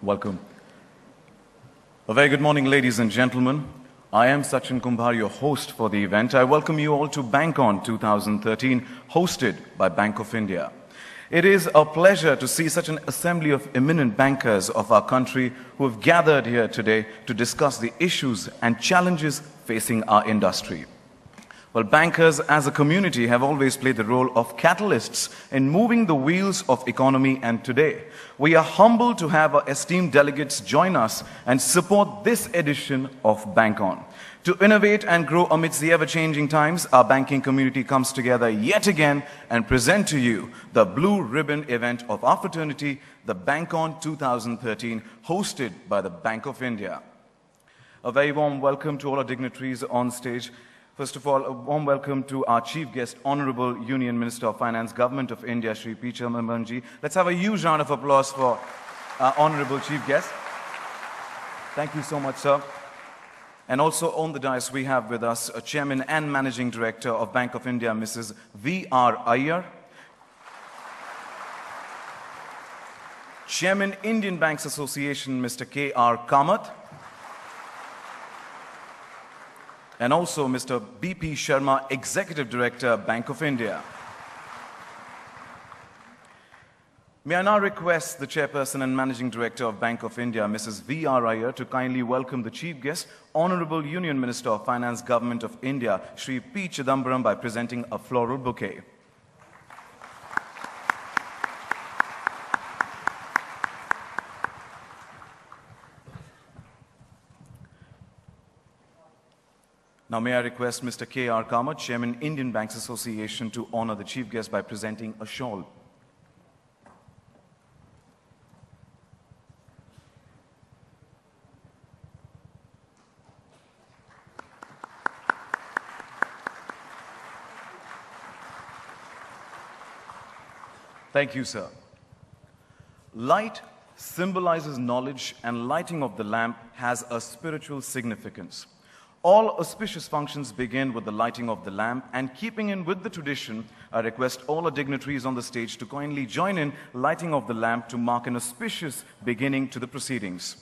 Welcome. A very good morning, ladies and gentlemen. I am Sachin Kumbhar, your host for the event. I welcome you all to BANCON 2013, hosted by Bank of India. It is a pleasure to see such an assembly of eminent bankers of our country who have gathered here today to discuss the issues and challenges facing our industry. Well, bankers as a community have always played the role of catalysts in moving the wheels of economy, and today we are humbled to have our esteemed delegates join us and support this edition of BANCON. To innovate and grow amidst the ever-changing times, our banking community comes together yet again and present to you the blue ribbon event of our fraternity, the BANCON 2013, hosted by the Bank of India. A very warm welcome to all our dignitaries on stage. First of all, a warm welcome to our chief guest, Honorable Union Minister of Finance, Government of India, Shri P. Chidambaram. Let's have a huge round of applause for our Honorable Chief Guest. Thank you so much, sir. And also on the dais, we have with us a Chairman and Managing Director of Bank of India, Mrs. V.R. Iyer. Chairman, Indian Banks Association, Mr. K.R. Kamath. And also Mr. B.P. Sharma, Executive Director, Bank of India. May I now request the Chairperson and Managing Director of Bank of India, Mrs. V.R. Iyer, to kindly welcome the Chief Guest, Honorable Union Minister of Finance, Government of India, Shri P. Chidambaram, by presenting a floral bouquet. Now may I request Mr. K.R. Kamath, Chairman, Indian Banks Association, to honor the Chief Guest by presenting a shawl. Thank you, sir. Light symbolizes knowledge, and lighting of the lamp has a spiritual significance. All auspicious functions begin with the lighting of the lamp, and keeping in with the tradition, I request all our dignitaries on the stage to kindly join in lighting of the lamp to mark an auspicious beginning to the proceedings.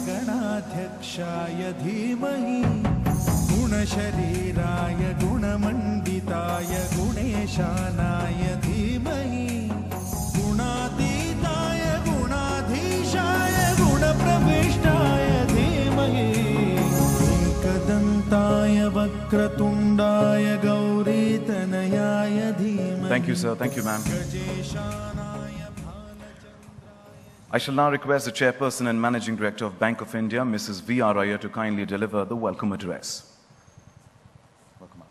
गणाध्यक्षाय धीमहि गुणशरीराय गुणमण्डिताय गुणेशानाय धीमहि गुणातीताय गुणाधीशाय गुणप्रविष्टाय धीमहि एकदन्ताय वक्रतुण्डाय गौरीतनयाय धीमहि. Thank you, sir. Thank you, ma'am. I shall now request the Chairperson and Managing Director of Bank of India, Mrs. V.R. Iyer, to kindly deliver the welcome address. Welcome.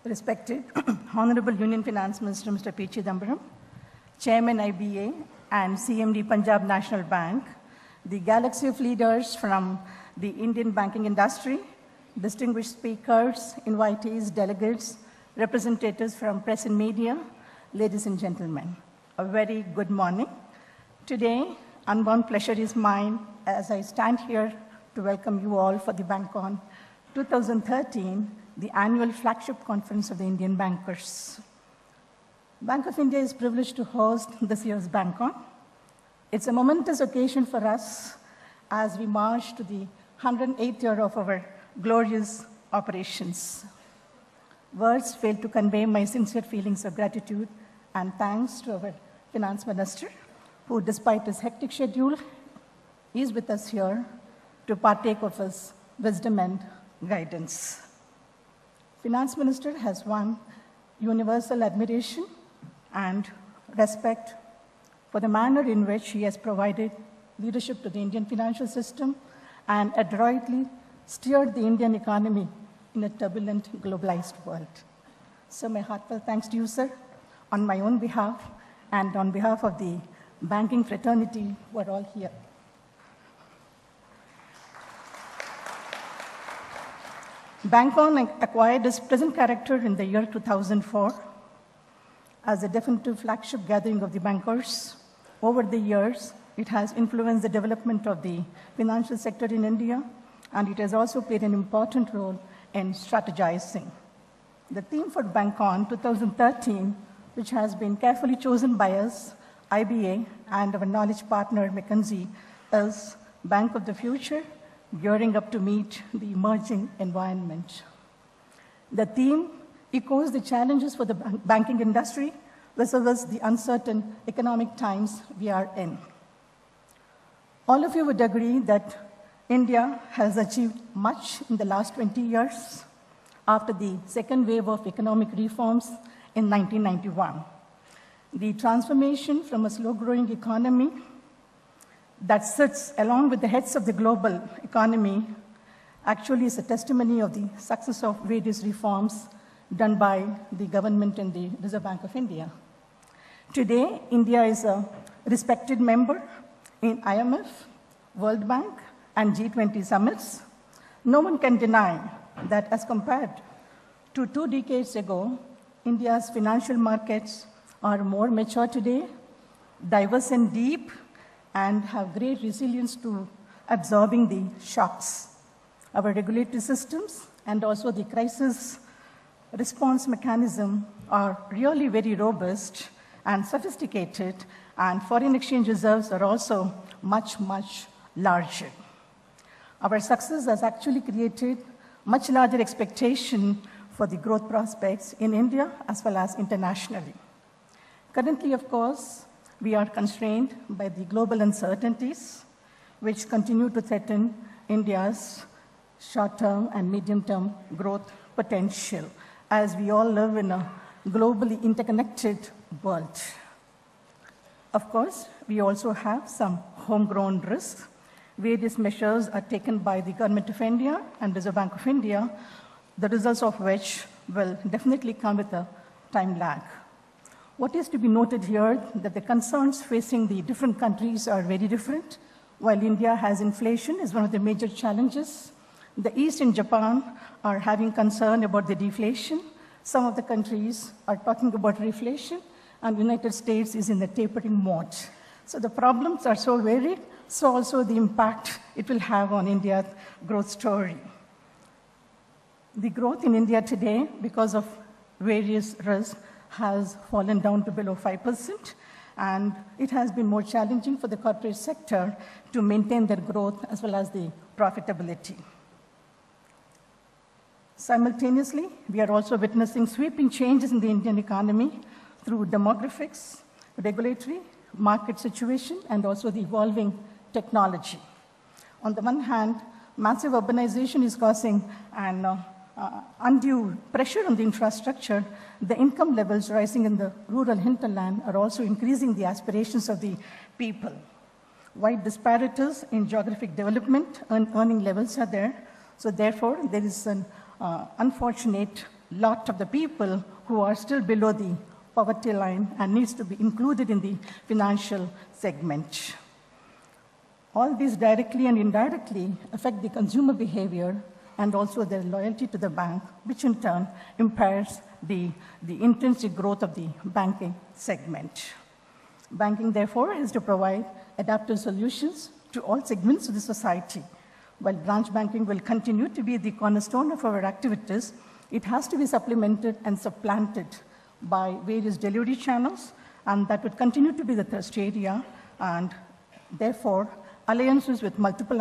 Respected Honorable Union Finance Minister, Mr. P. Chidambaram, Chairman IBA and CMD Punjab National Bank, the galaxy of leaders from the Indian banking industry, distinguished speakers, invitees, delegates, representatives from press and media, ladies and gentlemen, a very good morning. Today, unbound pleasure is mine as I stand here to welcome you all for the BANCON 2013, the annual flagship conference of the Indian bankers. Bank of India is privileged to host this year's BANCON. It's a momentous occasion for us as we march to the 108th year of our glorious operations. Words fail to convey my sincere feelings of gratitude and thanks to our Finance Minister, who, despite his hectic schedule, is with us here to partake of his wisdom and guidance. Finance Minister has won universal admiration and respect for the manner in which he has provided leadership to the Indian financial system and adroitly steered the Indian economy in a turbulent, globalized world. So my heartfelt thanks to you, sir, on my own behalf and on behalf of the banking fraternity, we're all here. BANCON acquired its present character in the year 2004 as a definitive flagship gathering of the bankers. Over the years, it has influenced the development of the financial sector in India, and it has also played an important role in strategizing. The theme for BANCON 2013, which has been carefully chosen by us, IBA, and our knowledge partner, McKinsey, is Bank of the Future, gearing up to meet the emerging environment. The theme echoes the challenges for the banking industry, versus the uncertain economic times we are in. All of you would agree that India has achieved much in the last 20 years after the second wave of economic reforms in 1991. The transformation from a slow-growing economy that sits along with the heads of the global economy actually is a testimony of the success of various reforms done by the government and the Reserve Bank of India. Today, India is a respected member in IMF, World Bank, and G20 summits. No one can deny that as compared to 2 decades ago, India's financial markets are more mature today, diverse and deep, and have great resilience to absorbing the shocks. Our regulatory systems and also the crisis response mechanism are really very robust and sophisticated, and foreign exchange reserves are also much, much larger. Our success has actually created much larger expectation for the growth prospects in India as well as internationally. Currently, of course, we are constrained by the global uncertainties, which continue to threaten India's short-term and medium-term growth potential, as we all live in a globally interconnected world. Of course, we also have some homegrown risks. Various measures are taken by the Government of India and Reserve Bank of India, the results of which will definitely come with a time lag. What is to be noted here that the concerns facing the different countries are very different. While India has inflation as one of the major challenges, the East and Japan are having concern about the deflation. Some of the countries are talking about reflation, and the United States is in the tapering mode. So the problems are so varied, so also the impact it will have on India's growth story. The growth in India today, because of various risks, has fallen down to below 5%, and it has been more challenging for the corporate sector to maintain their growth as well as the profitability. Simultaneously, we are also witnessing sweeping changes in the Indian economy through demographics, regulatory, market situation, and also the evolving technology. On the one hand, massive urbanization is causing an undue pressure on the infrastructure. The income levels rising in the rural hinterland are also increasing the aspirations of the people. Wide disparities in geographic development and earning levels are there. So therefore, there is an unfortunate lot of the people who are still below the poverty line and needs to be included in the financial segment. All these directly and indirectly affect the consumer behavior and also their loyalty to the bank, which in turn impairs the intrinsic growth of the banking segment. Banking, therefore, has to provide adaptive solutions to all segments of the society. While branch banking will continue to be the cornerstone of our activities, it has to be supplemented and supplanted by various delivery channels, and that would continue to be the thrust area, and therefore, alliances with multiple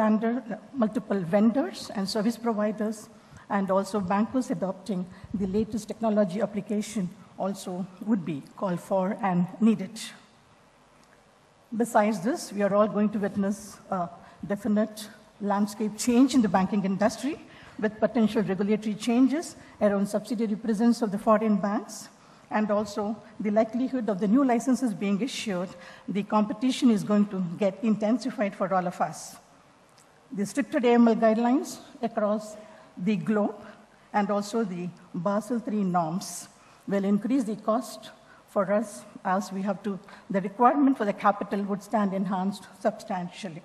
vendors and service providers, and also bankers adopting the latest technology application also would be called for and needed. Besides this, we are all going to witness a definite landscape change in the banking industry with potential regulatory changes around subsidiary presence of the foreign banks, and also the likelihood of the new licenses being issued. The competition is going to get intensified for all of us. The stricter AML guidelines across the globe and also the Basel III norms will increase the cost For us, as we have to, the requirement for the capital would stand enhanced substantially.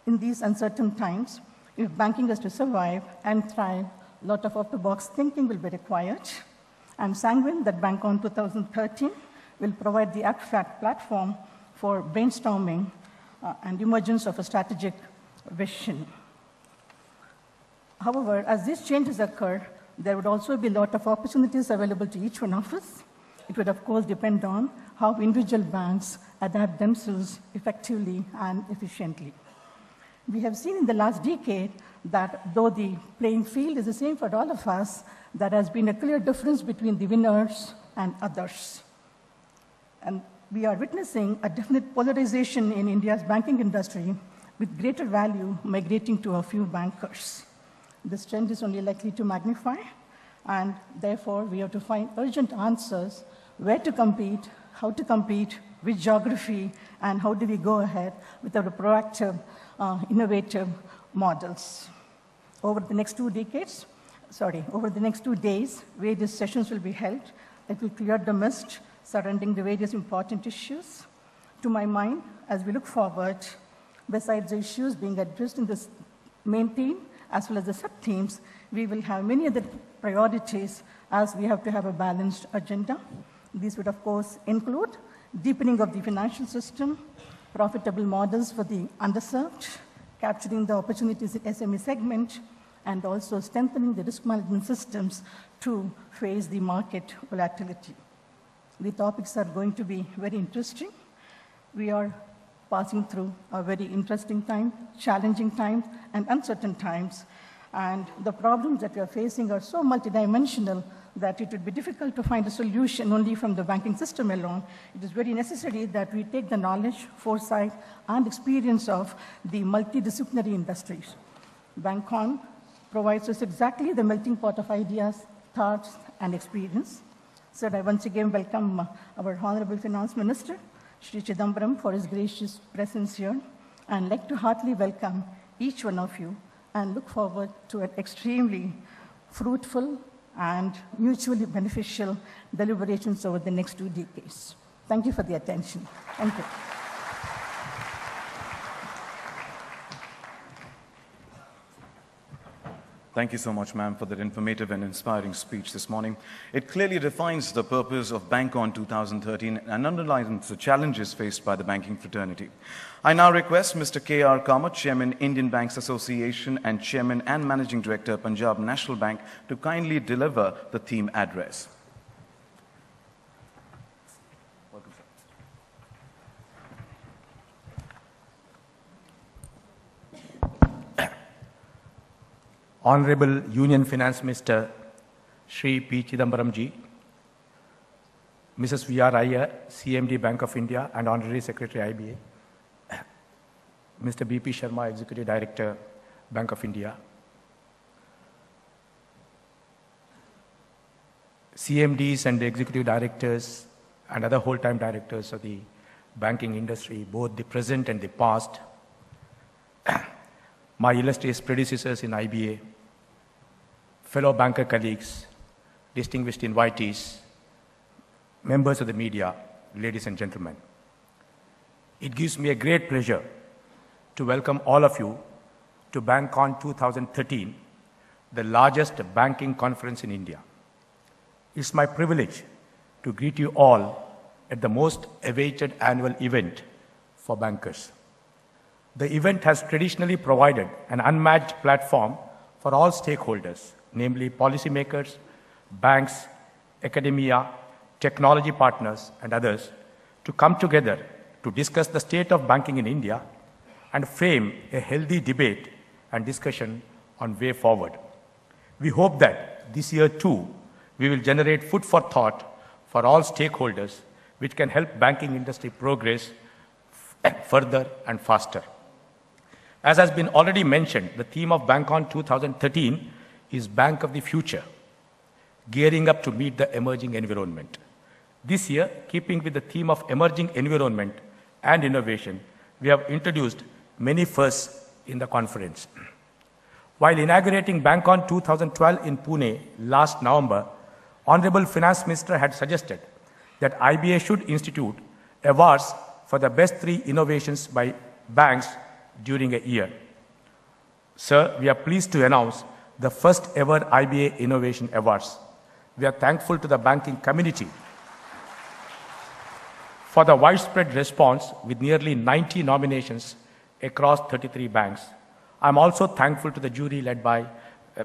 In these uncertain times, if banking is to survive and thrive, a lot of out-of-the-box thinking will be required. I'm sanguine that BANCON 2013 will provide the abstract platform for brainstorming and emergence of a strategic vision. However, as these changes occur, there would also be a lot of opportunities available to each one of us. It would, of course, depend on how individual banks adapt themselves effectively and efficiently. We have seen in the last decade that though the playing field is the same for all of us, there has been a clear difference between the winners and others. And we are witnessing a definite polarization in India's banking industry, with greater value migrating to a few bankers. This trend is only likely to magnify, and therefore we have to find urgent answers: where to compete, how to compete, which geography, and how do we go ahead with our proactive, innovative models. Over the next 2 days, various sessions will be held that will clear the mist surrounding the various important issues. To my mind, as we look forward, besides the issues being addressed in this main theme, as well as the sub-themes, we will have many other priorities as we have to have a balanced agenda. These would, of course, include deepening of the financial system, profitable models for the underserved, capturing the opportunities in SME segment, and also strengthening the risk management systems to face the market volatility. The topics are going to be very interesting. We are passing through a very interesting time, challenging times, and uncertain times. And the problems that we are facing are so multidimensional that it would be difficult to find a solution only from the banking system alone. It is very necessary that we take the knowledge, foresight, and experience of the multidisciplinary industries. BANCON provides us exactly the melting pot of ideas, thoughts, and experience. So I once again welcome our Honorable Finance Minister, Shri Chidambaram, for his gracious presence here, and like to heartily welcome each one of you and look forward to an extremely fruitful and mutually beneficial deliberations over the next 2 decades. Thank you for the attention. Thank you. Thank you so much, ma'am, for that informative and inspiring speech this morning. It clearly defines the purpose of BANCON 2013 and underlines the challenges faced by the banking fraternity. I now request Mr. K.R. Kamath, Chairman, Indian Banks Association and Chairman and Managing Director, Punjab National Bank, to kindly deliver the theme address. Welcome, sir. Honorable Union Finance Minister Shri P. Chidambaram ji, Mrs. V.R. Iyer, CMD Bank of India and Honorary Secretary IBA, Mr. B.P. Sharma, Executive Director, Bank of India, CMDs and Executive Directors and other whole-time directors of the banking industry, both the present and the past, my illustrious predecessors in IBA, fellow banker colleagues, distinguished invitees, members of the media, ladies and gentlemen. It gives me a great pleasure to welcome all of you to BANCON 2013, the largest banking conference in India. It's my privilege to greet you all at the most awaited annual event for bankers. The event has traditionally provided an unmatched platform for all stakeholders, namely policymakers, banks, academia, technology partners, and others, to come together to discuss the state of banking in India and frame a healthy debate and discussion on way forward. We hope that this year too, we will generate food for thought for all stakeholders, which can help banking industry progress further and faster. As has been already mentioned, the theme of BANCON 2013 is Bank of the Future, gearing up to meet the emerging environment. This year, keeping with the theme of emerging environment and innovation, we have introduced many firsts in the conference. While inaugurating BANCON 2012 in Pune last November, Honorable Finance Minister had suggested that IBA should institute awards for the best 3 innovations by banks during a year. Sir, we are pleased to announce the first ever IBA Innovation Awards. We are thankful to the banking community for the widespread response with nearly 90 nominations across 33 banks. I'm also thankful to the jury led by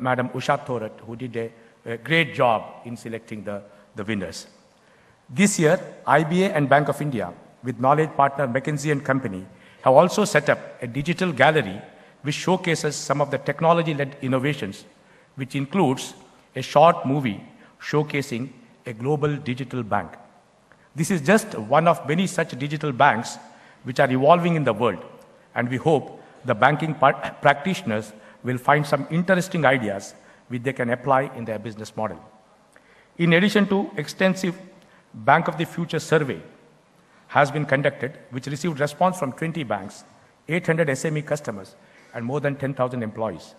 Madam Usha Thorat, who did a great job in selecting the winners. This year, IBA and Bank of India, with knowledge partner McKinsey & Company, have also set up a digital gallery which showcases some of the technology-led innovations, which includes a short movie showcasing a global digital bank. This is just one of many such digital banks which are evolving in the world, and we hope the banking practitioners will find some interesting ideas which they can apply in their business model. In addition to extensive Bank of the Future survey has been conducted, which received response from 20 banks, 800 SME customers, and more than 10,000 employees.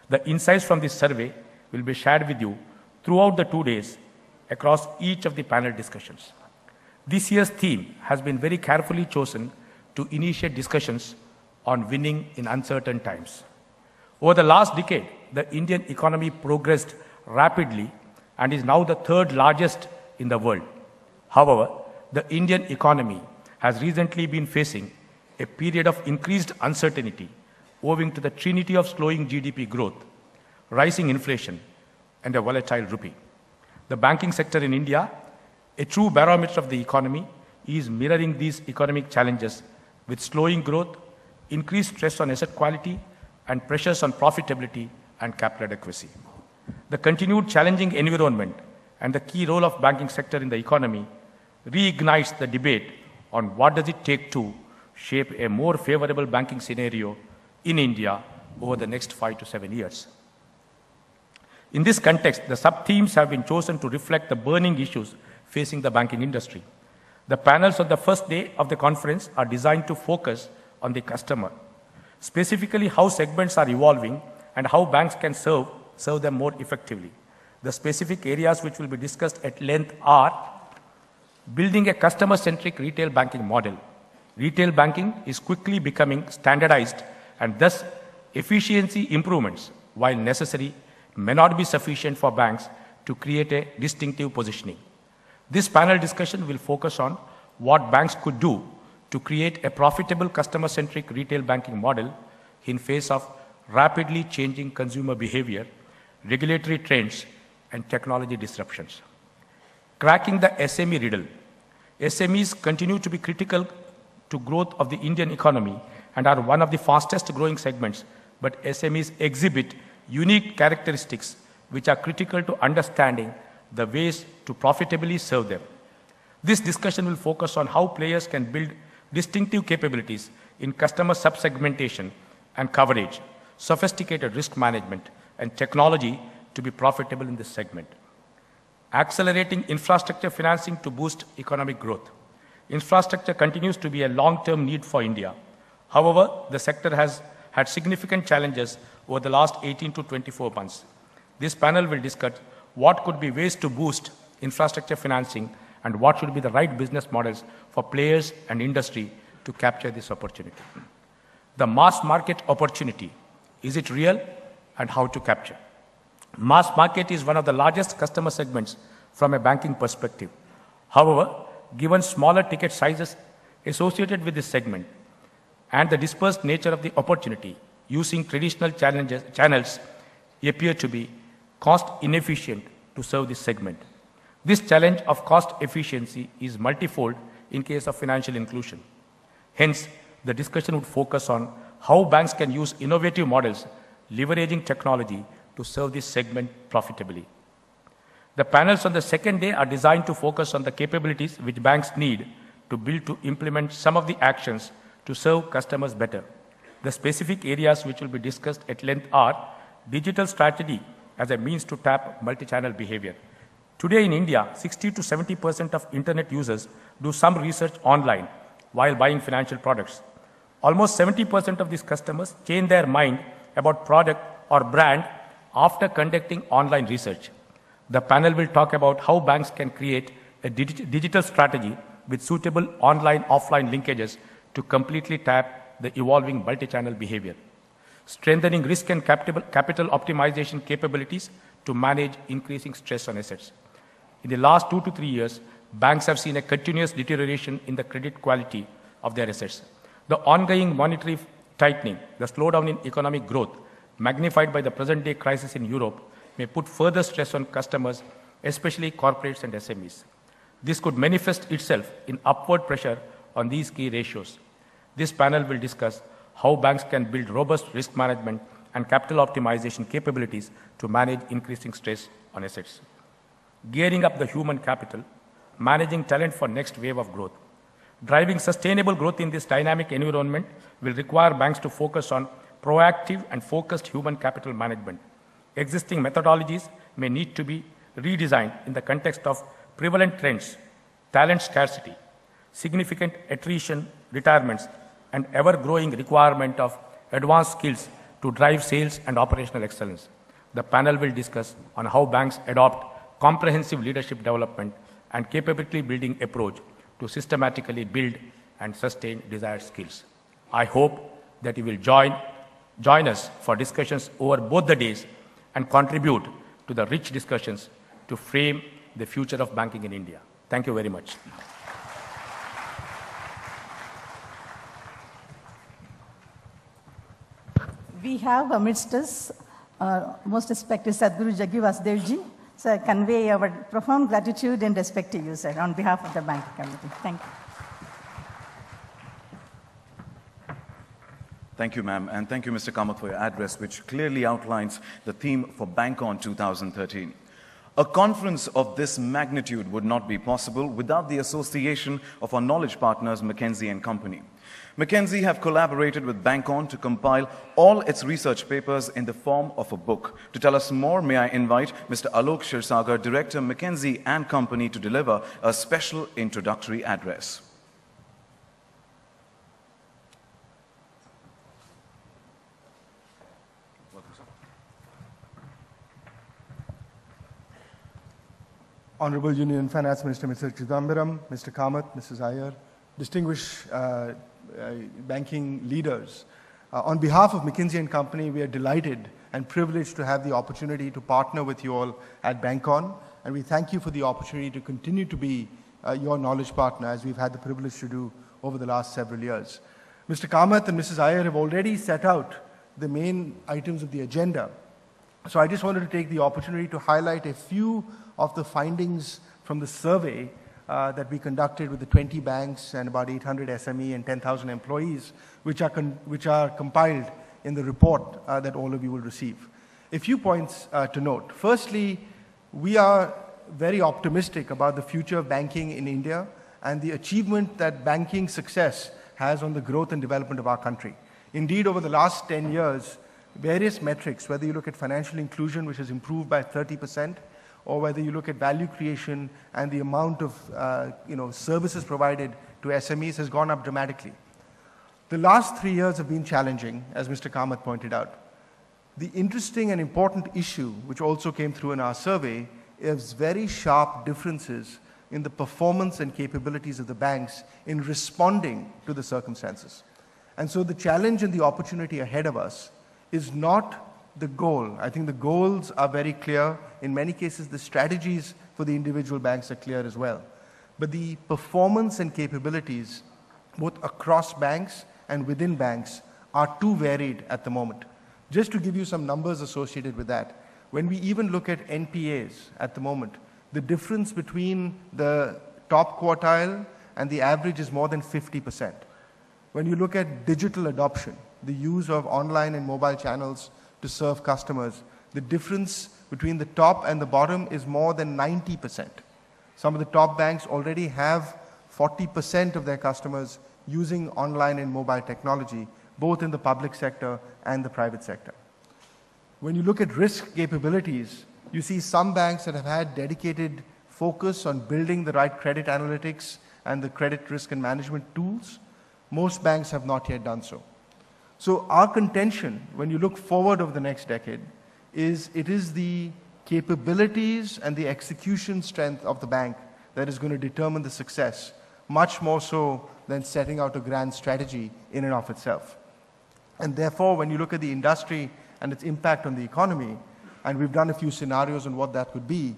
The insights from this survey will be shared with you throughout the 2 days across each of the panel discussions. This year's theme has been very carefully chosen to initiate discussions on winning in uncertain times. Over the last decade, the Indian economy progressed rapidly and is now the 3rd largest in the world. However, the Indian economy has recently been facing a period of increased uncertainty owing to the trinity of slowing GDP growth, rising inflation, and a volatile rupee. The banking sector in India, a true barometer of the economy, is mirroring these economic challenges with slowing growth, increased stress on asset quality, and pressures on profitability and capital adequacy. The continued challenging environment and the key role of banking sector in the economy reignites the debate on what does it take to shape a more favorable banking scenario in India over the next 5 to 7 years. In this context, the sub-themes have been chosen to reflect the burning issues facing the banking industry. The panels on the first day of the conference are designed to focus on the customer, specifically how segments are evolving and how banks can serve them more effectively. The specific areas which will be discussed at length are building a customer-centric retail banking model. Retail banking is quickly becoming standardized, and thus efficiency improvements, while necessary, may not be sufficient for banks to create a distinctive positioning. This panel discussion will focus on what banks could do to create a profitable customer-centric retail banking model in face of rapidly changing consumer behavior, regulatory trends, and technology disruptions. Cracking the SME riddle. SMEs continue to be critical to growth of the Indian economy and are one of the fastest growing segments, but SMEs exhibit unique characteristics which are critical to understanding the ways to profitably serve them. This discussion will focus on how players can build distinctive capabilities in customer subsegmentation and coverage, sophisticated risk management, and technology to be profitable in this segment. Accelerating infrastructure financing to boost economic growth. Infrastructure continues to be a long-term need for India. However, the sector has had significant challenges over the last 18 to 24 months. This panel will discuss what could be ways to boost infrastructure financing and what should be the right business models for players and industry to capture this opportunity. The mass market opportunity, is it real and how to capture? Mass market is one of the largest customer segments from a banking perspective. However, given smaller ticket sizes associated with this segment and the dispersed nature of the opportunity, using traditional channels appear to be cost inefficient to serve this segment. This challenge of cost efficiency is multifold in case of financial inclusion. Hence, the discussion would focus on how banks can use innovative models leveraging technology to serve this segment profitably. The panels on the second day are designed to focus on the capabilities which banks need to build to implement some of the actions to serve customers better. The specific areas which will be discussed at length are digital strategy as a means to tap multi-channel behavior. Today in India, 60 to 70% of internet users do some research online while buying financial products. Almost 70% of these customers change their mind about product or brand after conducting online research. The panel will talk about how banks can create a a digital strategy with suitable online-offline linkages to completely tap the evolving multi-channel behavior, strengthening risk and capital optimization capabilities to manage increasing stress on assets. In the last 2 to 3 years, banks have seen a continuous deterioration in the credit quality of their assets. The ongoing monetary tightening, the slowdown in economic growth, magnified by the present-day crisis in Europe, may put further stress on customers, especially corporates and SMEs. This could manifest itself in upward pressure on these key ratios. This panel will discuss how banks can build robust risk management and capital optimization capabilities to manage increasing stress on assets. Gearing up the human capital, managing talent for next wave of growth. Driving sustainable growth in this dynamic environment will require banks to focus on proactive and focused human capital management. Existing methodologies may need to be redesigned in the context of prevalent trends, talent scarcity, significant attrition, retirements, and ever-growing requirement of advanced skills to drive sales and operational excellence. The panel will discuss on how banks adopt comprehensive leadership development and capability building approach to systematically build and sustain desired skills. I hope that you will join us for discussions over both the days and contribute to the rich discussions to frame the future of banking in India. Thank you very much. We have amidst us most respected Sadhguru Jaggi Vasudevji. So I convey our profound gratitude and respect to you, sir, on behalf of the banking committee. Thank you. Thank you, ma'am, and thank you, Mr. Kamath, for your address, which clearly outlines the theme for BANCON 2013. A conference of this magnitude would not be possible without the association of our knowledge partners, McKinsey & Company. McKinsey have collaborated with BANCON to compile all its research papers in the form of a book. To tell us more, may I invite Mr. Alok Shirsagar, Director, McKinsey & Company, to deliver a special introductory address. Honorable Union Finance Minister Mr. Chidambaram, Mr. Kamath, Mrs. Iyer, distinguished banking leaders. On behalf of McKinsey & Company, we are delighted and privileged to have the opportunity to partner with you all at BANCON, and we thank you for the opportunity to continue to be your knowledge partner, as we've had the privilege to do over the last several years. Mr. Kamath and Mrs. Iyer have already set out the main items of the agenda, so I just wanted to take the opportunity to highlight a few of the findings from the survey that we conducted with the 20 banks and about 800 SME and 10,000 employees, which are compiled in the report that all of you will receive. A few points to note. Firstly, we are very optimistic about the future of banking in India and the achievement that banking success has on the growth and development of our country. Indeed, over the last 10 years, various metrics, whether you look at financial inclusion, which has improved by 30%, or whether you look at value creation and the amount of services provided to SMEs, has gone up dramatically. The last 3 years have been challenging, as Mr. Kamath pointed out. The interesting and important issue, which also came through in our survey, is very sharp differences in the performance and capabilities of the banks in responding to the circumstances. And so the challenge and the opportunity ahead of us is not the goal. I think the goals are very clear. In many cases, the strategies for the individual banks are clear as well. But the performance and capabilities, both across banks and within banks, are too varied at the moment. Just to give you some numbers associated with that, when we even look at NPAs at the moment, the difference between the top quartile and the average is more than 50%. When you look at digital adoption, the use of online and mobile channels to serve customers, the difference between the top and the bottom is more than 90%. Some of the top banks already have 40% of their customers using online and mobile technology, both in the public sector and the private sector. When you look at risk capabilities, you see some banks that have had dedicated focus on building the right credit analytics and the credit risk and management tools. Most banks have not yet done so. So our contention, when you look forward over the next decade, is it is the capabilities and the execution strength of the bank that is going to determine the success, much more so than setting out a grand strategy in and of itself. And therefore, when you look at the industry and its impact on the economy, and we've done a few scenarios on what that could be,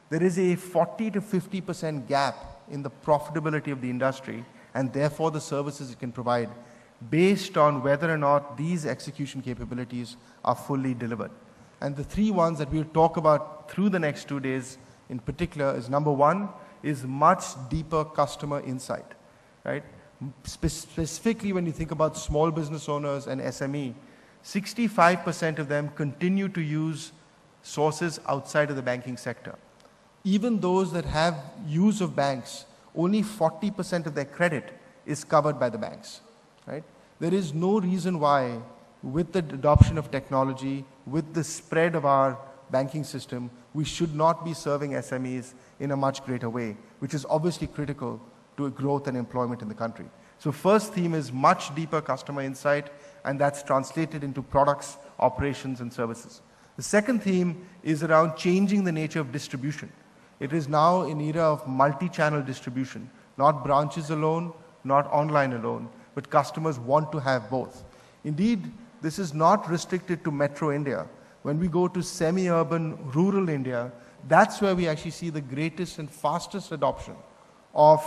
there is a 40 to 50% gap in the profitability of the industry and therefore the services it can provide based on whether or not these execution capabilities are fully delivered. And the three ones that we'll talk about through the next 2 days in particular is number one is much deeper customer insight, right? Specifically when you think about small business owners and SME, 65% of them continue to use sources outside of the banking sector. Even those that have use of banks, only 40% of their credit is covered by the banks, right? There is no reason why, with the adoption of technology, with the spread of our banking system, we should not be serving SMEs in a much greater way, which is obviously critical to growth and employment in the country. So first theme is much deeper customer insight, and that's translated into products, operations, and services. The second theme is around changing the nature of distribution. It is now an era of multi-channel distribution, not branches alone, not online alone, but customers want to have both. Indeed, this is not restricted to metro India. When we go to semi-urban, rural India, that's where we actually see the greatest and fastest adoption of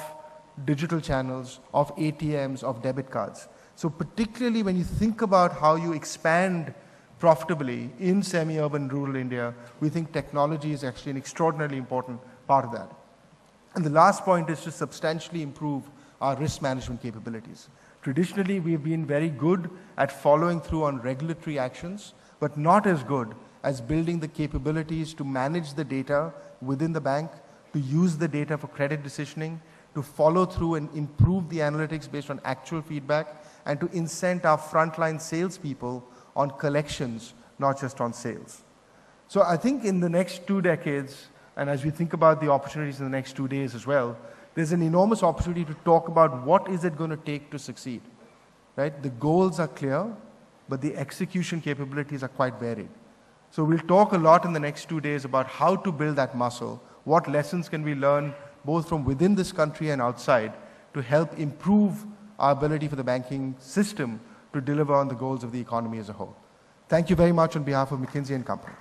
digital channels, of ATMs, of debit cards. So particularly when you think about how you expand profitably in semi-urban rural India, we think technology is actually an extraordinarily important part of that. And the last point is to substantially improve our risk management capabilities. Traditionally, we've been very good at following through on regulatory actions, but not as good as building the capabilities to manage the data within the bank, to use the data for credit decisioning, to follow through and improve the analytics based on actual feedback, and to incent our frontline salespeople on collections, not just on sales. So I think in the next 2 decades, and as we think about the opportunities in the next 2 days as well, there's an enormous opportunity to talk about what is it going to take to succeed, right? The goals are clear, but the execution capabilities are quite varied. So we'll talk a lot in the next 2 days about how to build that muscle, what lessons can we learn both from within this country and outside to help improve our ability for the banking system to deliver on the goals of the economy as a whole. Thank you very much on behalf of McKinsey & Company.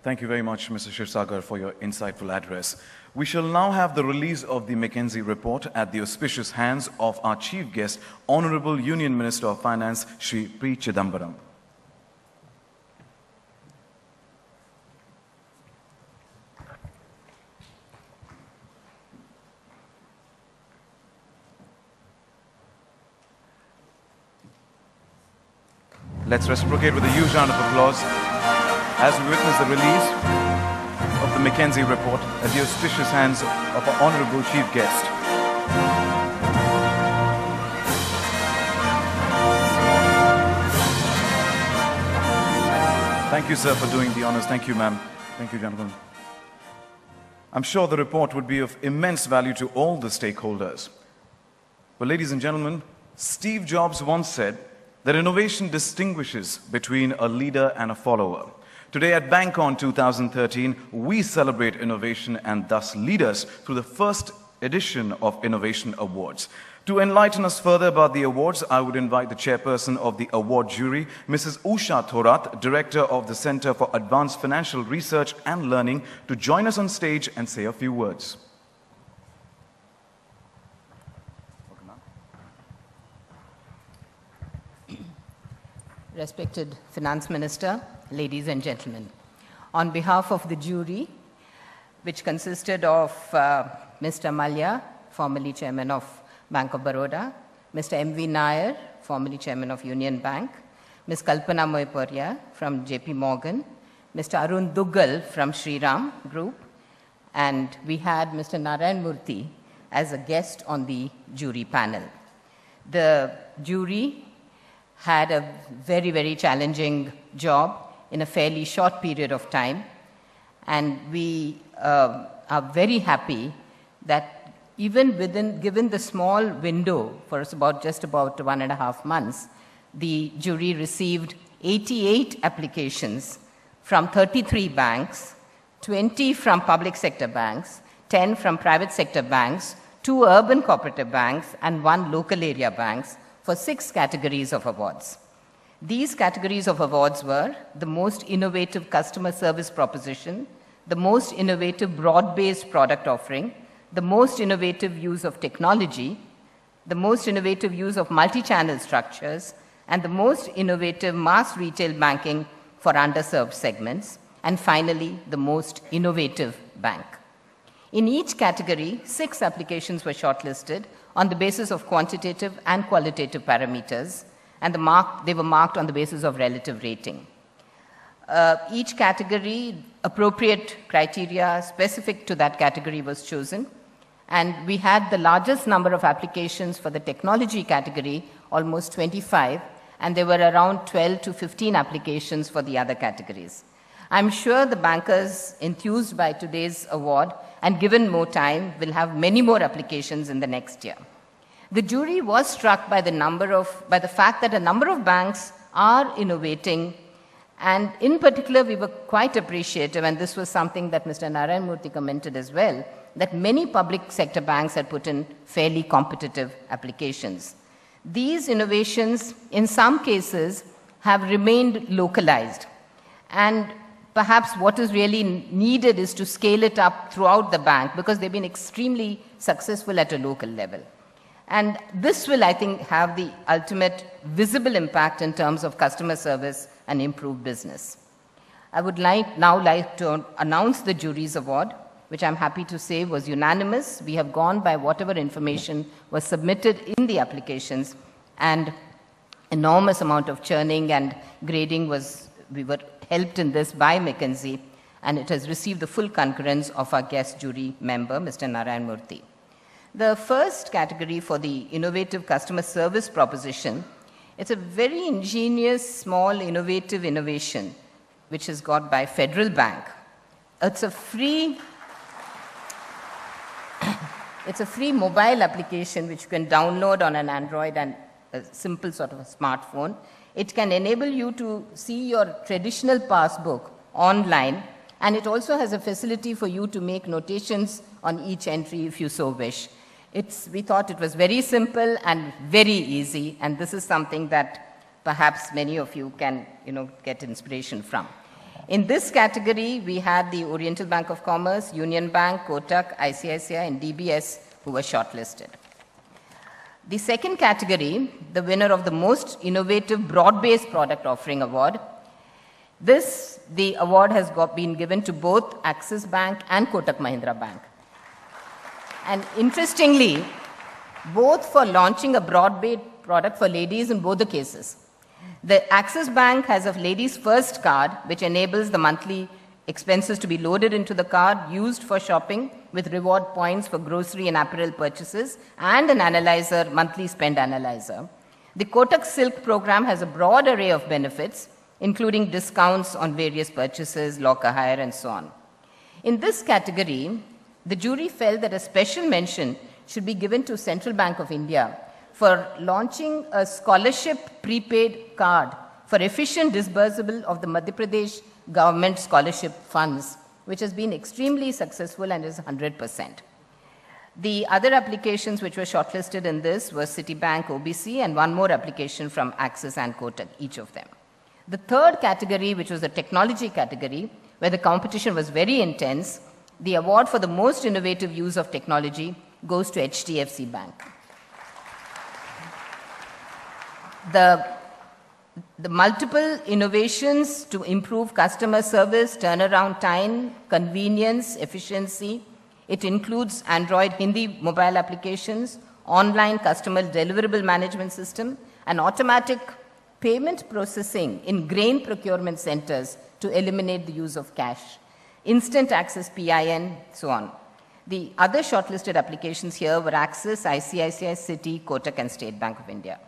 Thank you very much, Mr. Shirsagar, for your insightful address. We shall now have the release of the McKinsey report at the auspicious hands of our chief guest, Honorable Union Minister of Finance, Shri P. Chidambaram. Let's reciprocate with a huge round of applause as we witness the release of the McKinsey report at the auspicious hands of our honorable chief guest. Thank you, sir, for doing the honors. Thank you, ma'am. Thank you, gentlemen. I'm sure the report would be of immense value to all the stakeholders. But ladies and gentlemen, Steve Jobs once said that innovation distinguishes between a leader and a follower. Today at BANCON 2013, we celebrate innovation and thus leaders through the first edition of Innovation Awards. To enlighten us further about the awards, I would invite the chairperson of the award jury, Mrs. Usha Thorat, director of the Center for Advanced Financial Research and Learning, to join us on stage and say a few words. Respected Finance Minister, ladies and gentlemen, on behalf of the jury, which consisted of Mr. Malya, formerly Chairman of Bank of Baroda, Mr. M.V. Nair, formerly Chairman of Union Bank, Ms. Kalpana Moiparia from JP Morgan, Mr. Arun Duggal from Shriram Group, and we had Mr. Narayan Murthy as a guest on the jury panel. The jury had a very, very challenging job in a fairly short period of time. And we are very happy that even given the small window for us just about 1.5 months, the jury received 88 applications from 33 banks, 20 from public sector banks, 10 from private sector banks, 2 urban cooperative banks, and 1 local area banks for 6 categories of awards. These categories of awards were the most innovative customer service proposition, the most innovative broad-based product offering, the most innovative use of technology, the most innovative use of multi-channel structures, and the most innovative mass retail banking for underserved segments, and finally, the most innovative bank. In each category, 6 applications were shortlisted on the basis of quantitative and qualitative parameters, and they were marked on the basis of relative rating. Each category, appropriate criteria specific to that category was chosen, and we had the largest number of applications for the technology category, almost 25, and there were around 12 to 15 applications for the other categories. I'm sure the bankers enthused by today's award and given more time will have many more applications in the next year. The jury was struck by the fact that a number of banks are innovating, and in particular we were quite appreciative, and this was something that Mr. Narayan Murthy commented as well, that many public sector banks had put in fairly competitive applications. These innovations, in some cases, have remained localized, and perhaps what is really needed is to scale it up throughout the bank because they've been extremely successful at a local level. And this will, I think, have the ultimate visible impact in terms of customer service and improved business. I would now like to announce the jury's award, which I'm happy to say was unanimous. We have gone by whatever information was submitted in the applications, and enormous amount of churning and grading we were helped in this by McKinsey, and it has received the full concurrence of our guest jury member, Mr. Narayan Murthy. The first category for the innovative customer service proposition, it's a very ingenious, small, innovative innovation, which is got by Federal Bank. It's a free mobile application which you can download on an Android and a simple sort of a smartphone. It can enable you to see your traditional passbook online, and it also has a facility for you to make notations on each entry if you so wish. We thought it was very simple and very easy, and this is something that perhaps many of you can get inspiration from. In this category, we had the Oriental Bank of Commerce, Union Bank, Kotak, ICICI, and DBS who were shortlisted. The second category, the winner of the most innovative broad-based product offering award, the award has been given to both Axis Bank and Kotak Mahindra Bank. And interestingly, both for launching a broad-based product for ladies in both the cases. The Axis Bank has a ladies' first card, which enables the monthly expenses to be loaded into the card, used for shopping with reward points for grocery and apparel purchases, and an analyzer, monthly spend analyzer. The Kotak Silk program has a broad array of benefits, including discounts on various purchases, locker hire, and so on. In this category, the jury felt that a special mention should be given to Central Bank of India for launching a scholarship prepaid card for efficient disbursement of the Madhya Pradesh government scholarship funds, which has been extremely successful and is 100%. The other applications which were shortlisted in this were Citibank, OBC, and one more application from Axis and Kotak, each of them. The third category, which was the technology category, where the competition was very intense, the award for the most innovative use of technology goes to HDFC Bank. The multiple innovations to improve customer service, turnaround time, convenience, efficiency, it includes Android Hindi mobile applications, online customer deliverable management system, and automatic payment processing in grain procurement centers to eliminate the use of cash, instant access PIN, so on. The other shortlisted applications here were Axis, ICICI, Citi, Kotak, and State Bank of India.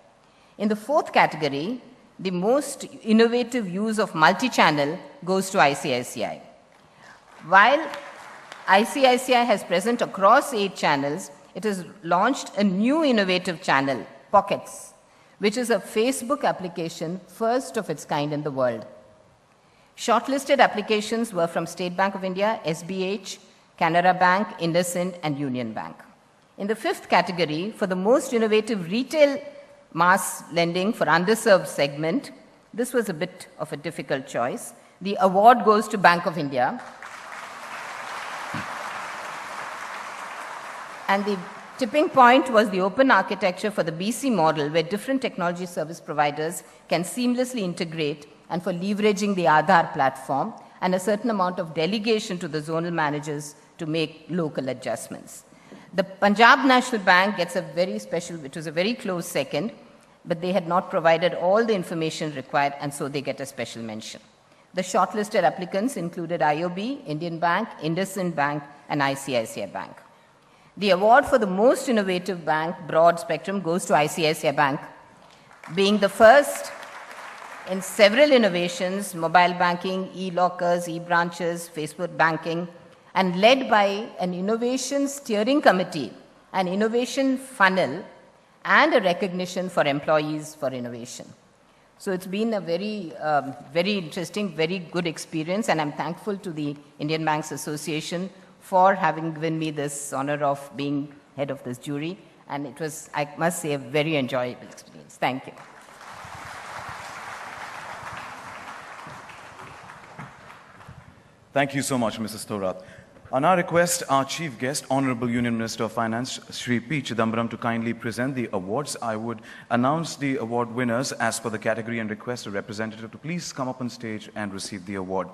In the fourth category, the most innovative use of multi-channel goes to ICICI. While ICICI has present across 8 channels, it has launched a new innovative channel, Pockets, which is a Facebook application first of its kind in the world. Shortlisted applications were from State Bank of India, SBH, Canara Bank, IndusInd, and Union Bank. In the fifth category, for the most innovative retail mass lending for underserved segment, this was a bit of a difficult choice. The award goes to Bank of India. And the tipping point was the open architecture for the BC model, where different technology service providers can seamlessly integrate, and for leveraging the Aadhaar platform, and a certain amount of delegation to the zonal managers to make local adjustments. The Punjab National Bank gets a very special, which was a very close second, but they had not provided all the information required, and so they get a special mention. The shortlisted applicants included IOB, Indian Bank, IndusInd Bank, and ICICI Bank. The award for the most innovative bank, broad spectrum, goes to ICICI Bank, being the first in several innovations, mobile banking, e-lockers, e-branches, Facebook banking, and led by an innovation steering committee, an innovation funnel, and a recognition for employees for innovation. So it's been a very, very interesting, very good experience, and I'm thankful to the Indian Banks Association for having given me this honor of being head of this jury, and it was, I must say, a very enjoyable experience. Thank you. Thank you so much, Mrs. Thorat. On our request, our chief guest, Honorable Union Minister of Finance, Shri P. Chidambaram, to kindly present the awards. I would announce the award winners as per the category and request a representative to please come up on stage and receive the award.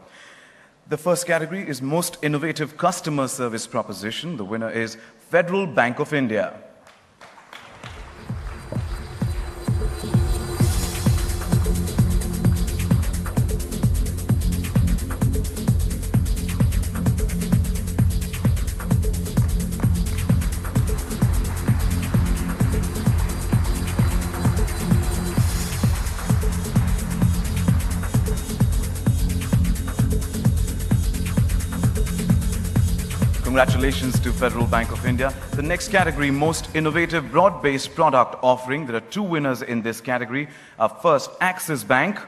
The first category is Most Innovative Customer Service Proposition. The winner is Federal Bank of India. Congratulations to Federal Bank of India. The next category, Most Innovative Broad-Based Product Offering. There are two winners in this category. First, Axis Bank.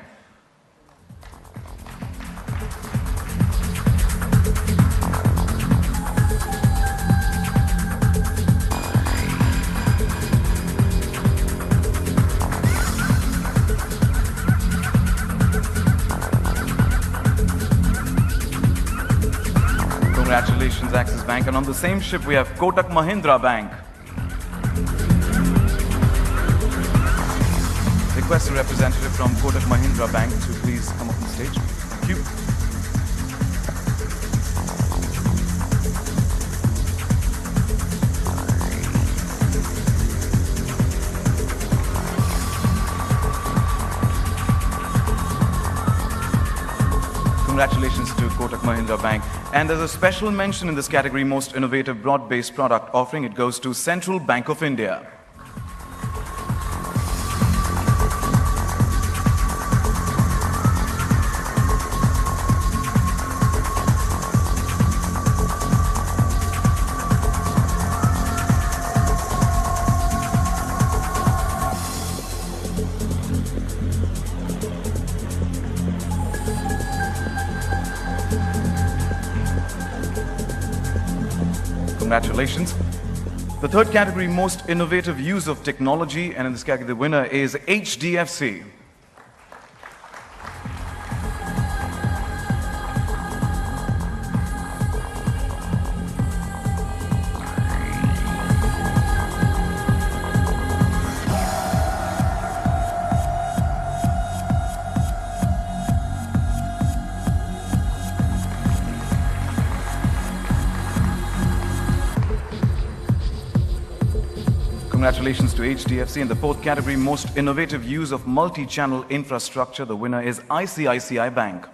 Congratulations, Axis Bank. And on the same ship, we have Kotak Mahindra Bank. Request a representative from Kotak Mahindra Bank to please come up on stage. Thank you. Congratulations to Kotak Mahindra Bank. And there's a special mention in this category, Most Innovative Broad-Based Product Offering. It goes to Central Bank of India. Congratulations. The third category, Most Innovative Use of Technology, and in this category the winner is HDFC. Congratulations to HDFC. In the fourth category, Most Innovative Use of Multi-Channel Infrastructure, the winner is ICICI Bank.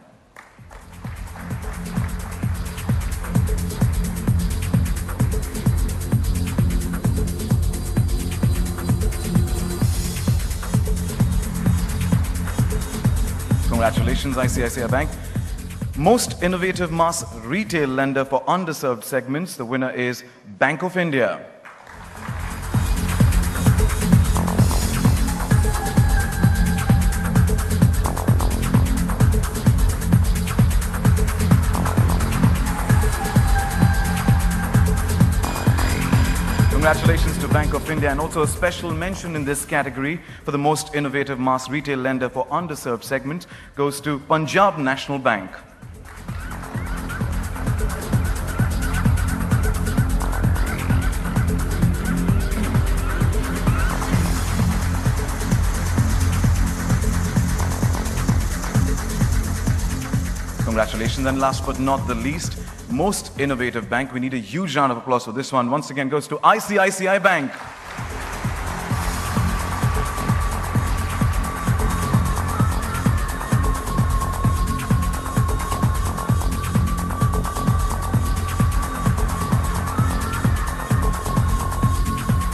Congratulations, ICICI Bank. Most Innovative Mass Retail Lender for Underserved Segments, the winner is Bank of India. Congratulations to Bank of India, and also a special mention in this category for the most innovative mass retail lender for underserved segment goes to Punjab National Bank. Congratulations, and last but not the least, most innovative bank. We need a huge round of applause for this one. Once again goes to ICICI Bank.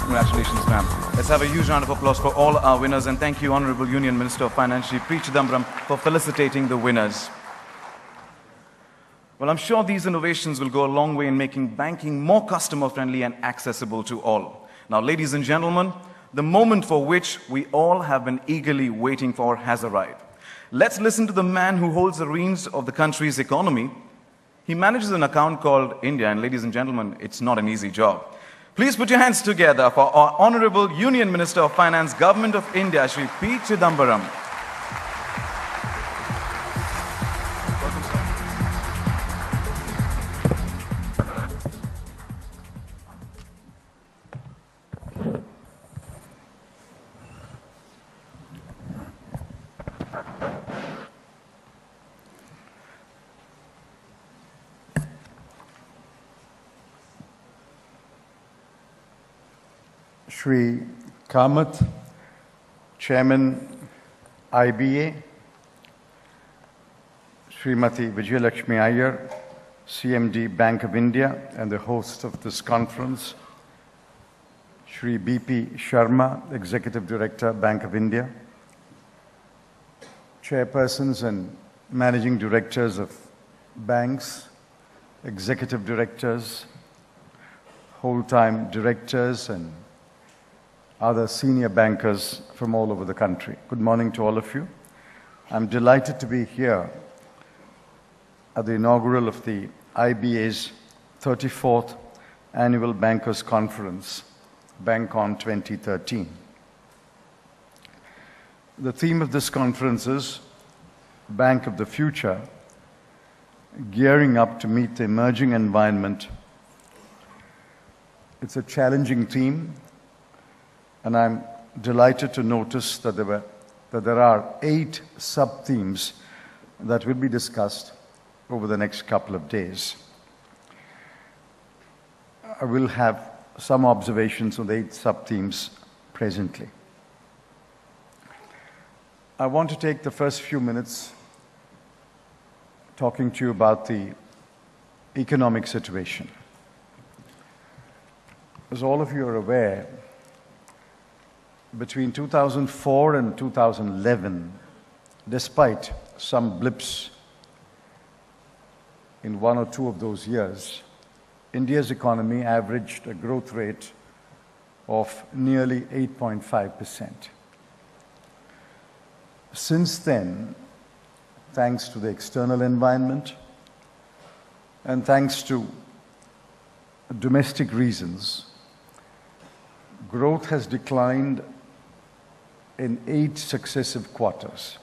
Congratulations, ma'am. Let's have a huge round of applause for all our winners, and thank you, Honorable Union Minister of Finance, Shri P. Chidambaram, for felicitating the winners. Well, I'm sure these innovations will go a long way in making banking more customer-friendly and accessible to all. Now, ladies and gentlemen, the moment for which we all have been eagerly waiting for has arrived. Let's listen to the man who holds the reins of the country's economy. He manages an account called India, and ladies and gentlemen, it's not an easy job. Please put your hands together for our Honorable Union Minister of Finance, Government of India, Shri P. Chidambaram. Shri Kamath, Chairman, IBA, Srimati Vijayalakshmi Iyer, CMD, Bank of India, and the host of this conference, Shri B.P. Sharma, Executive Director, Bank of India, Chairpersons and Managing Directors of banks, Executive Directors, whole-time directors, and other senior bankers from all over the country. Good morning to all of you. I'm delighted to be here at the inaugural of the IBA's 34th Annual Bankers Conference, BANCON 2013. The theme of this conference is Bank of the Future, gearing up to meet the emerging environment. It's a challenging theme, and I'm delighted to notice that there are 8 sub-themes that will be discussed over the next couple of days. I will have some observations on the 8 sub-themes presently. I want to take the first few minutes talking to you about the economic situation. As all of you are aware, between 2004 and 2011, despite some blips in 1 or 2 of those years, India's economy averaged a growth rate of nearly 8.5%. Since then, thanks to the external environment and thanks to domestic reasons, growth has declined in 8 successive quarters,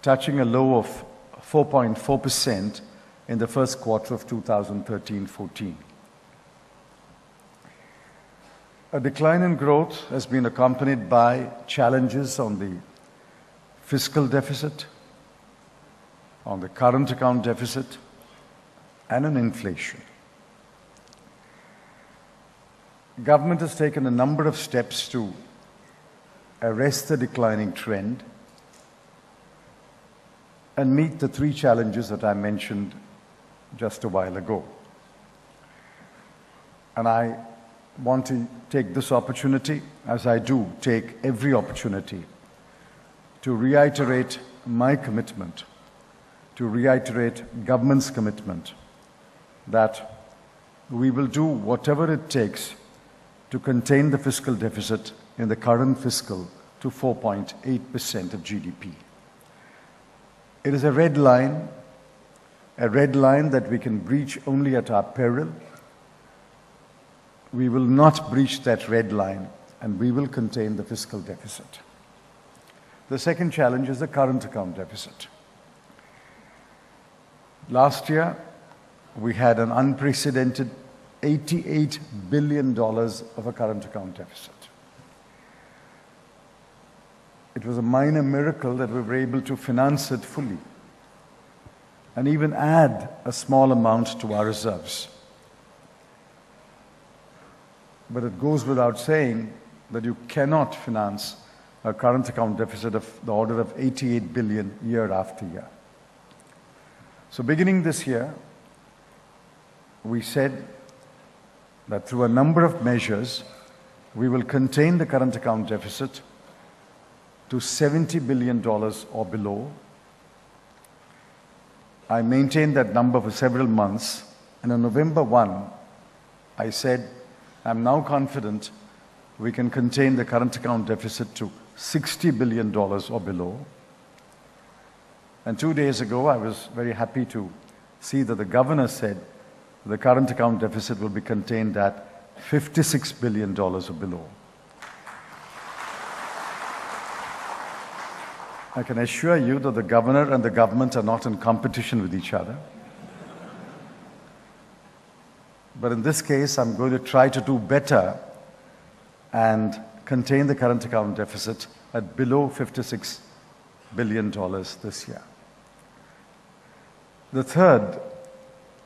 touching a low of 4.4% in the first quarter of 2013-14. A decline in growth has been accompanied by challenges on the fiscal deficit, on the current account deficit, and on inflation. Government has taken a number of steps to arrest the declining trend and meet the 3 challenges that I mentioned just a while ago. And I want to take this opportunity, as I do take every opportunity, to reiterate my commitment, to reiterate government's commitment that we will do whatever it takes to contain the fiscal deficit in the current fiscal to 4.8% of GDP. It is a red line that we can breach only at our peril. we will not breach that red line and we will contain the fiscal deficit. The second challenge is the current account deficit. Last year, we had an unprecedented $88 billion of a current account deficit. It was a minor miracle that we were able to finance it fully and even add a small amount to our reserves. But it goes without saying that you cannot finance a current account deficit of the order of 88 billion year after year. So beginning this year, we said that through a number of measures, we will contain the current account deficit to $70 billion or below. I maintained that number for several months, and on November 1, I said, I'm now confident we can contain the current account deficit to $60 billion or below. And 2 days ago, I was very happy to see that the governor said the current account deficit will be contained at $56 billion or below. I can assure you that the governor and the government are not in competition with each other. But in this case, I'm going to try to do better and contain the current account deficit at below $56 billion this year. The third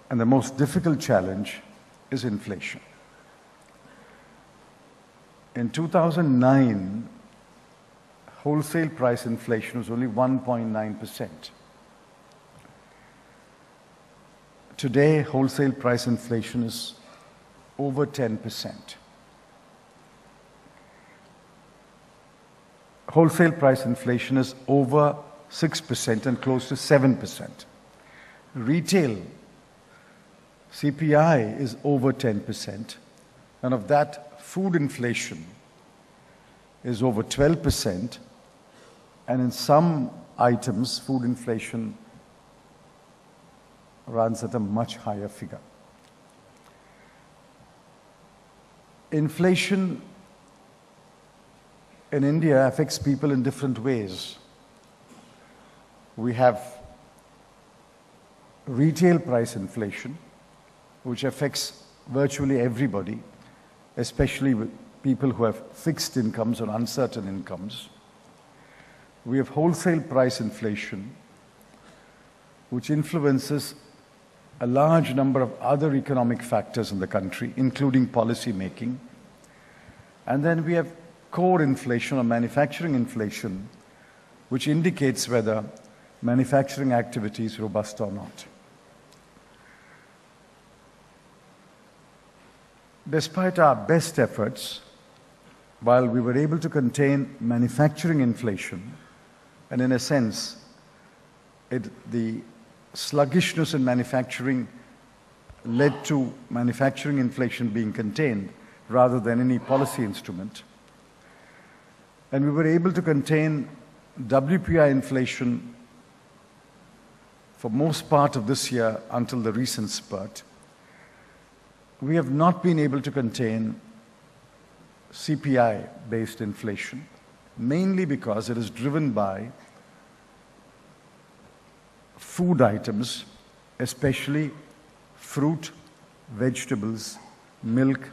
and the most difficult challenge is inflation. In 2009, wholesale price inflation was only 1.9%. Today, wholesale price inflation is over 10%. Wholesale price inflation is over 6% and close to 7%. Retail CPI is over 10%, and of that, food inflation is over 12%, and in some items, food inflation runs at a much higher figure. Inflation in India affects people in different ways. We have retail price inflation, which affects virtually everybody, especially with people who have fixed incomes or uncertain incomes. We have wholesale price inflation, which influences a large number of other economic factors in the country, including policy making. And then we have core inflation or manufacturing inflation, which indicates whether manufacturing activity is robust or not. Despite our best efforts, while we were able to contain manufacturing inflation, and in a sense, the sluggishness in manufacturing led to manufacturing inflation being contained rather than any policy instrument. And we were able to contain WPI inflation for most part of this year until the recent spurt. We have not been able to contain CPI-based inflation, mainly because it is driven by food items, especially fruit, vegetables, milk,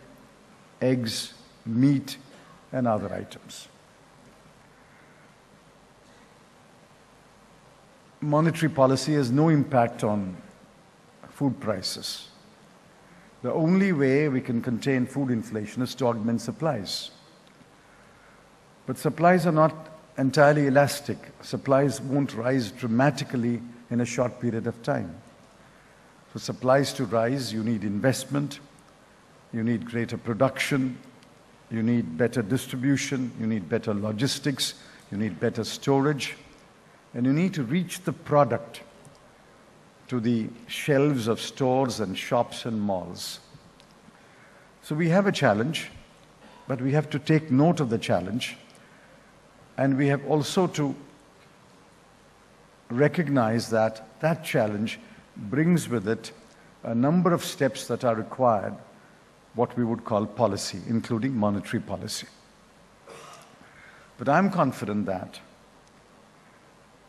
eggs, meat, and other items. Monetary policy has no impact on food prices. The only way we can contain food inflation is to augment supplies. But supplies are not entirely elastic. Supplies won't rise dramatically in a short period of time. For supplies to rise, you need investment, you need greater production, you need better distribution, you need better logistics, you need better storage, and you need to reach the product to the shelves of stores and shops and malls. So we have a challenge, but we have to take note of the challenge, and we have also to recognize that that challenge brings with it a number of steps that are required what we would call policy, including monetary policy. But I'm confident that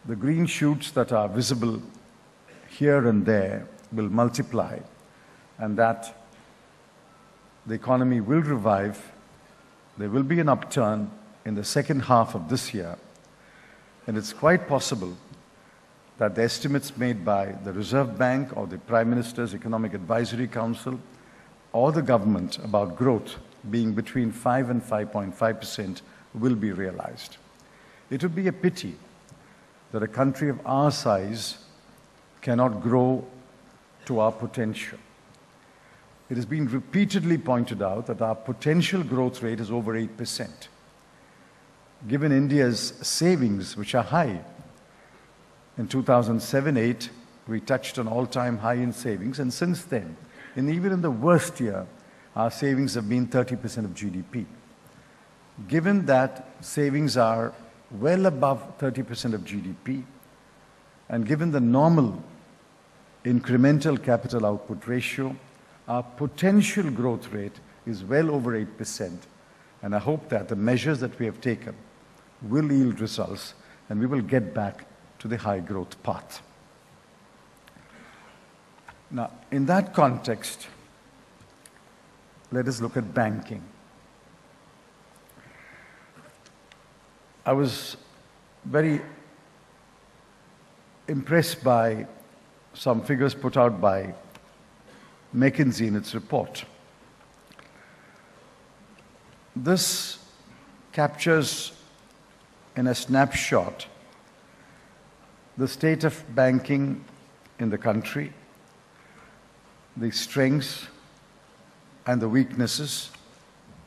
the green shoots that are visible here and there will multiply, and that the economy will revive. There will be an upturn in the second half of this year, and it's quite possible that the estimates made by the Reserve Bank or the Prime Minister's Economic Advisory Council or the government about growth being between 5 and 5.5% will be realized. It would be a pity that a country of our size cannot grow to our potential. It has been repeatedly pointed out that our potential growth rate is over 8%. Given India's savings, which are high, in 2007-8, we touched an all-time high in savings, and since then, and even in the worst year, our savings have been 30% of GDP. Given that savings are well above 30% of GDP, and given the normal incremental capital output ratio, our potential growth rate is well over 8%, and I hope that the measures that we have taken will yield results, and we will get back to the high growth path. Now, in that context, let us look at banking. I was very impressed by some figures put out by McKinsey in its report. This captures in a snapshot the state of banking in the country, the strengths and the weaknesses,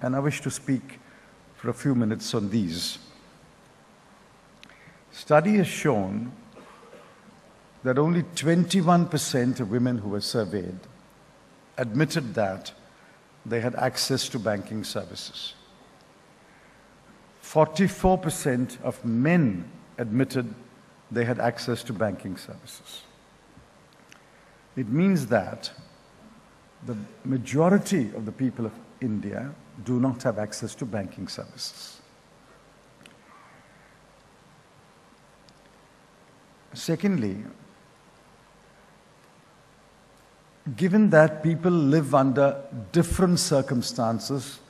and I wish to speak for a few minutes on these. Study has shown that only 21% of women who were surveyed admitted that they had access to banking services. 44% of men admitted they had access to banking services. It means that the majority of the people of India do not have access to banking services. Secondly, given that people live under different circumstances,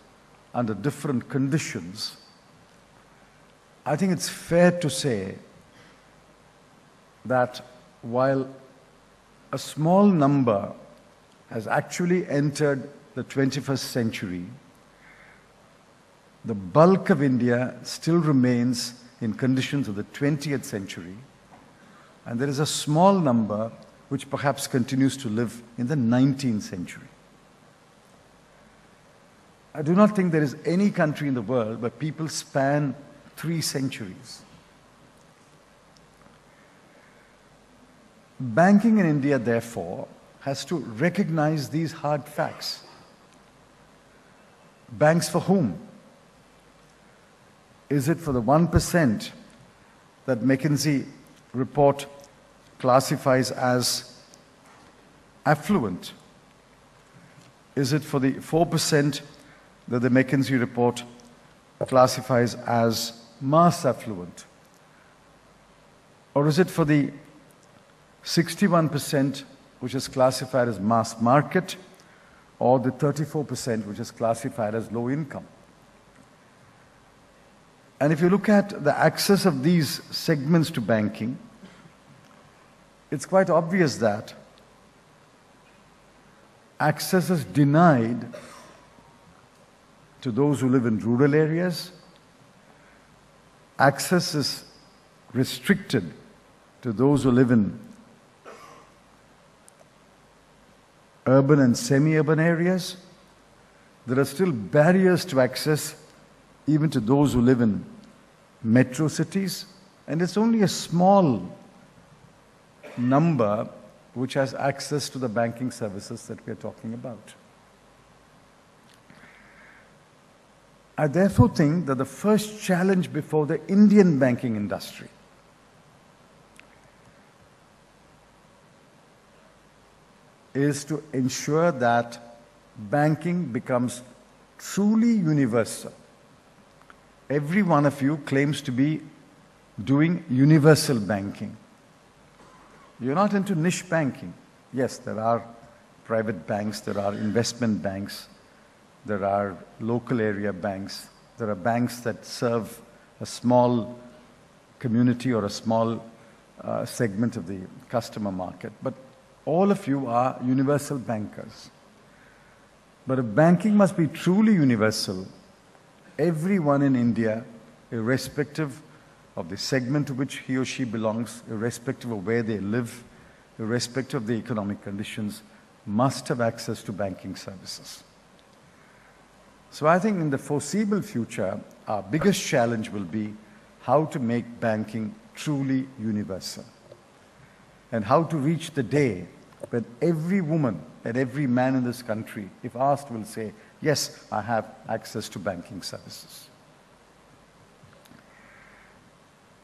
under different conditions, I think it's fair to say that while a small number has actually entered the 21st century, the bulk of India still remains in conditions of the 20th century, and there is a small number which perhaps continues to live in the 19th century. I do not think there is any country in the world where people span 3 centuries. Banking in India, therefore, has to recognize these hard facts. Banks for whom? Is it for the 1% that McKinsey report classifies as affluent? Is it for the 4% that the McKinsey report classifies as mass affluent? Or is it for the 61% which is classified as mass market, or the 34% which is classified as low income? And if you look at the access of these segments to banking, it's quite obvious that access is denied to those who live in rural areas. Access is restricted to those who live in urban and semi-urban areas. There are still barriers to access even to those who live in metro cities, and it's only a small number which has access to the banking services that we are talking about. I therefore think that the first challenge before the Indian banking industry is to ensure that banking becomes truly universal. Every one of you claims to be doing universal banking. You're not into niche banking. Yes, there are private banks, there are investment banks, there are local area banks, there are banks that serve a small community or a small segment of the customer market. But all of you are universal bankers. But if banking must be truly universal, everyone in India, irrespective of the segment to which he or she belongs, irrespective of where they live, irrespective of the economic conditions, must have access to banking services. So I think in the foreseeable future, our biggest challenge will be how to make banking truly universal, and how to reach the day when every woman and every man in this country, if asked, will say, yes, I have access to banking services.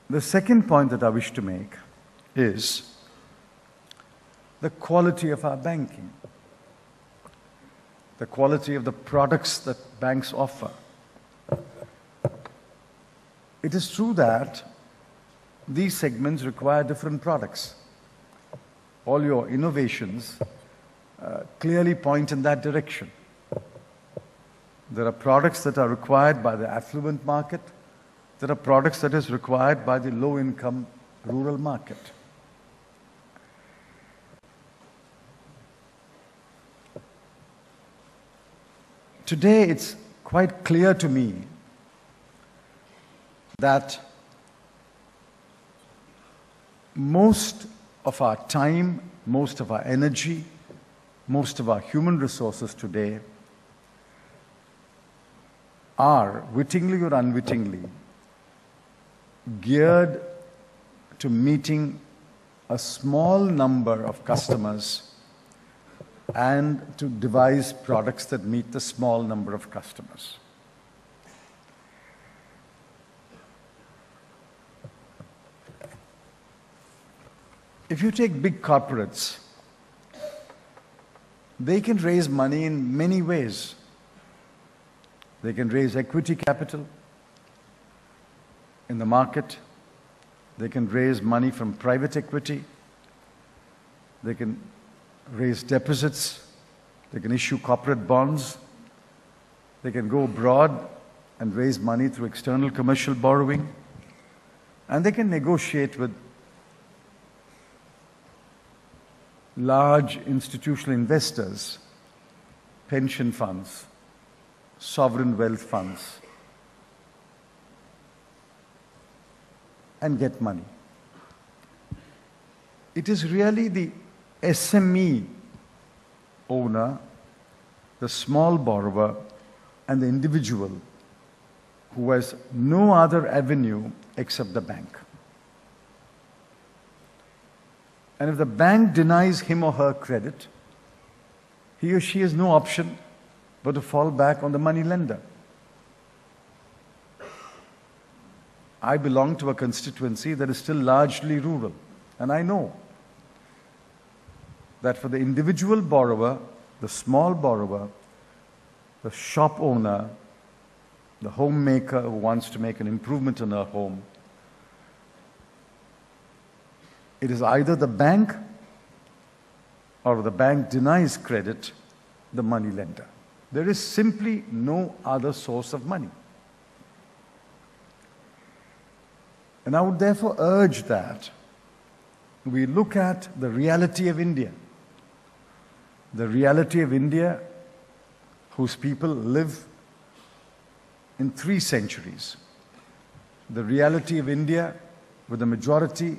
The second point that I wish to make is the quality of our banking, the quality of the products that banks offer. It is true that these segments require different products. All your innovations clearly point in that direction. There are products that are required by the affluent market. There are products that is required by the low-income rural market. Today, it's quite clear to me that most of our time, most of our energy, most of our human resources today are, wittingly or unwittingly, geared to meeting a small number of customers and to devise products that meet the small number of customers. If you take big corporates, they can raise money in many ways. They can raise equity capital in the market. They can raise money from private equity. They can raise deposits. They can issue corporate bonds. They can go abroad and raise money through external commercial borrowing. And they can negotiate with large institutional investors, pension funds, sovereign wealth funds, and get money. It is really the SME owner, the small borrower, and the individual who has no other avenue except the bank. And if the bank denies him or her credit, he or she has no option but to fall back on the money lender. I belong to a constituency that is still largely rural, and I know that for the individual borrower, the small borrower, the shop owner, the homemaker who wants to make an improvement in her home, it is either the bank, or the bank denies credit, the money lender. There is simply no other source of money. And I would therefore urge that we look at the reality of India. The reality of India, whose people live in 3 centuries. The reality of India, where the majority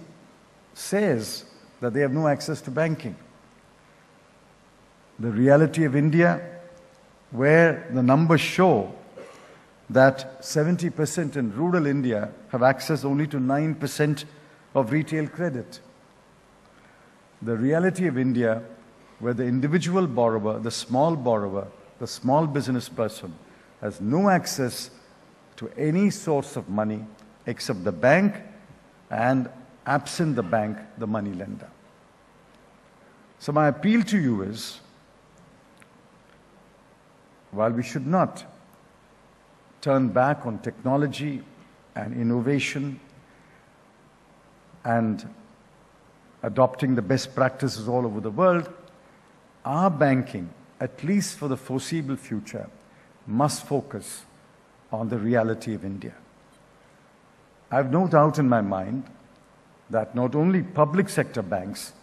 says that they have no access to banking. The reality of India, where the numbers show that 70% in rural India have access only to 9% of retail credit. The reality of India, where the individual borrower, the small business person, has no access to any source of money except the bank, and absent the bank, the money lender. So my appeal to you is, while we should not turn back on technology and innovation and adopting the best practices all over the world, our banking, at least for the foreseeable future, must focus on the reality of India. I have no doubt in my mind that not only public sector banks,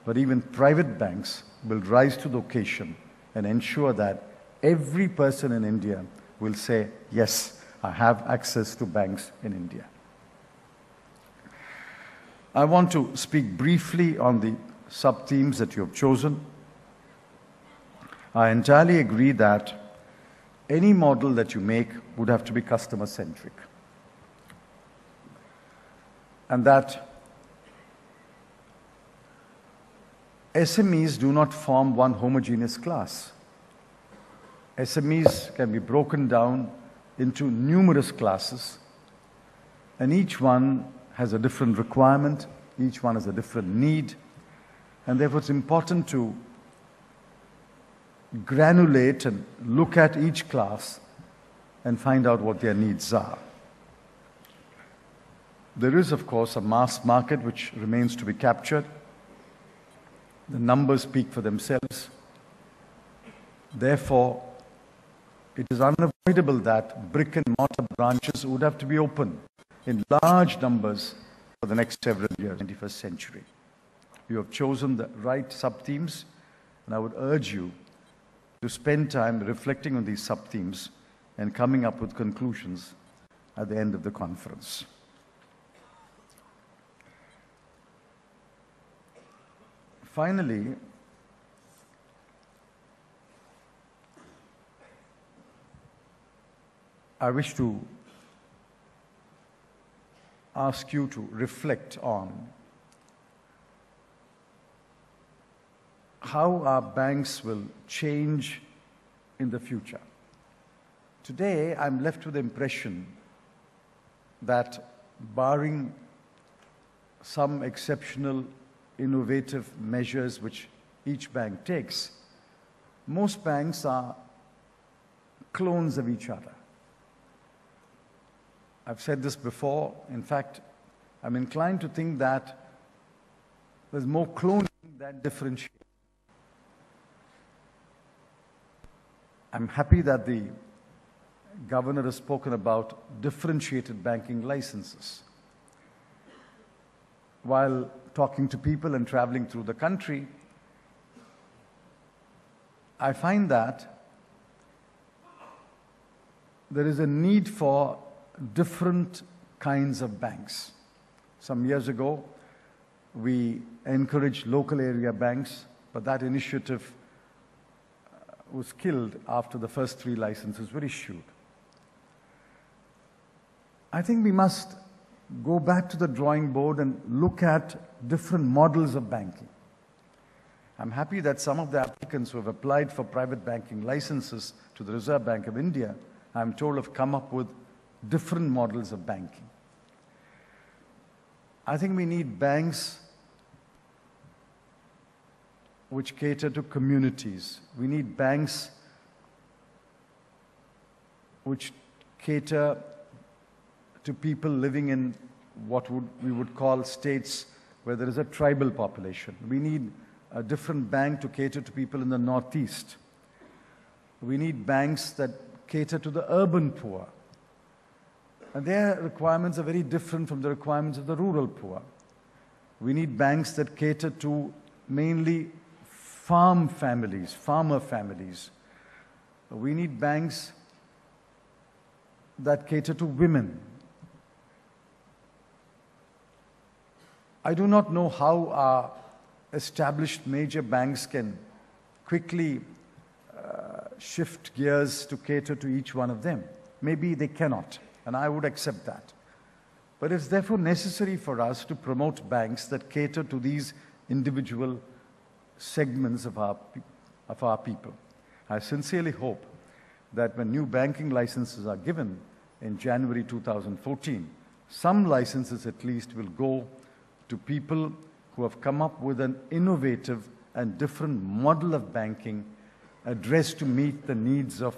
but even private banks will rise to the occasion and ensure that every person in India will say, yes, I have access to banks in India. I want to speak briefly on the sub-themes that you have chosen. I entirely agree that any model that you make would have to be customer-centric. And that SMEs do not form one homogeneous class. SMEs can be broken down into numerous classes, and each one has a different requirement, each one has a different need, and therefore it's important to granulate and look at each class and find out what their needs are. There is, of course, a mass market which remains to be captured. The numbers speak for themselves. Therefore, it is unavoidable that brick and mortar branches would have to be open in large numbers for the next several years in the 21st century. You have chosen the right sub-themes, and I would urge you to spend time reflecting on these sub-themes and coming up with conclusions at the end of the conference. Finally, I wish to ask you to reflect on how our banks will change in the future. Today, I'm left with the impression that barring some exceptional innovative measures which each bank takes, most banks are clones of each other. I've said this before. In fact, I'm inclined to think that there's more cloning than differentiation. I'm happy that the governor has spoken about differentiated banking licenses. While talking to people and traveling through the country, I find that there is a need for different kinds of banks. Some years ago, we encouraged local area banks, but that initiative was killed after the first 3 licenses were issued. I think we must go back to the drawing board and look at different models of banking. I'm happy that some of the applicants who have applied for private banking licenses to the Reserve Bank of India, I'm told, have come up with different models of banking. I think we need banks which cater to communities. We need banks which cater to people living in what we would call states where there is a tribal population. We need a different bank to cater to people in the Northeast. We need banks that cater to the urban poor. And their requirements are very different from the requirements of the rural poor. We need banks that cater to mainly farmer families. We need banks that cater to women. I do not know how our established major banks can quickly shift gears to cater to each one of them. Maybe they cannot, and I would accept that. But it's therefore necessary for us to promote banks that cater to these individual segments of our people. I sincerely hope that when new banking licenses are given in January 2014, some licenses at least will go to people who have come up with an innovative and different model of banking addressed to meet the needs of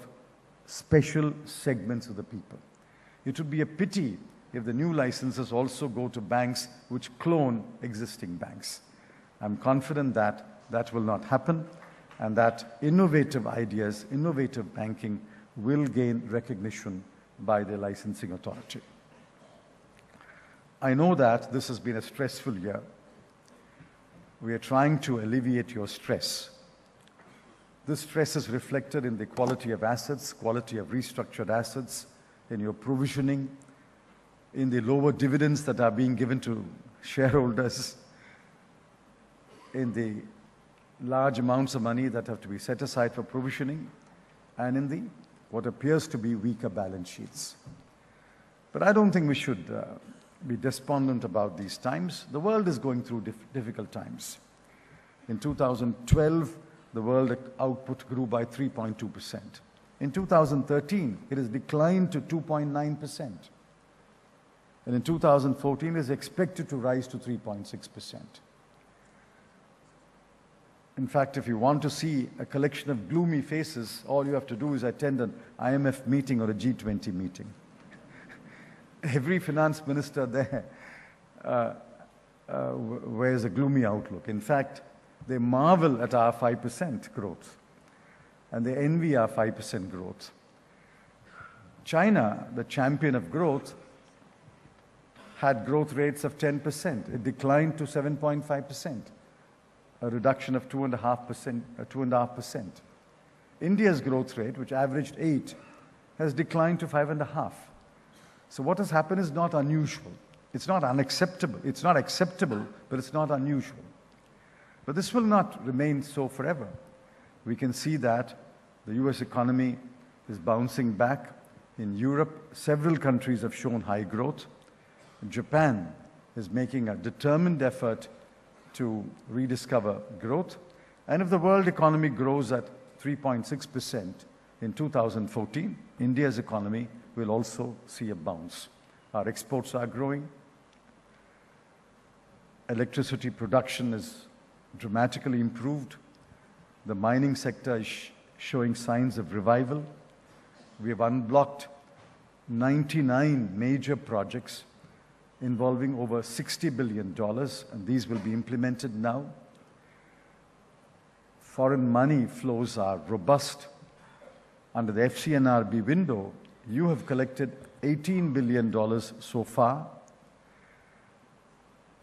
special segments of the people. It would be a pity if the new licenses also go to banks which clone existing banks. I'm confident that that will not happen and that innovative ideas, innovative banking will gain recognition by the licensing authority. I know that this has been a stressful year. We are trying to alleviate your stress. This stress is reflected in the quality of assets, quality of restructured assets, in your provisioning, in the lower dividends that are being given to shareholders, in the large amounts of money that have to be set aside for provisioning, and in the what appears to be weaker balance sheets. But I don't think we should be despondent about these times. The world is going through difficult times. In 2012, the world output grew by 3.2%. In 2013, it has declined to 2.9%. And in 2014, it is expected to rise to 3.6%. In fact, if you want to see a collection of gloomy faces, all you have to do is attend an IMF meeting or a G20 meeting. Every finance minister there wears a gloomy outlook. In fact, they marvel at our 5% growth, and they envy our 5% growth. China, the champion of growth, had growth rates of 10%. It declined to 7.5%, a reduction of 2.5%. India's growth rate, which averaged 8%, has declined to 5.5%. So what has happened is not unusual. It's not unacceptable. It's not acceptable, but it's not unusual. But this will not remain so forever. We can see that the US economy is bouncing back. In Europe, several countries have shown high growth. Japan is making a determined effort to rediscover growth. And if the world economy grows at 3.6% in 2014, India's economy will also see a bounce. Our exports are growing. Electricity production is dramatically improved. The mining sector is showing signs of revival. We have unblocked 99 major projects involving over $60 billion, and these will be implemented now. Foreign money flows are robust. Under the FCNRB window, you have collected $18 billion so far.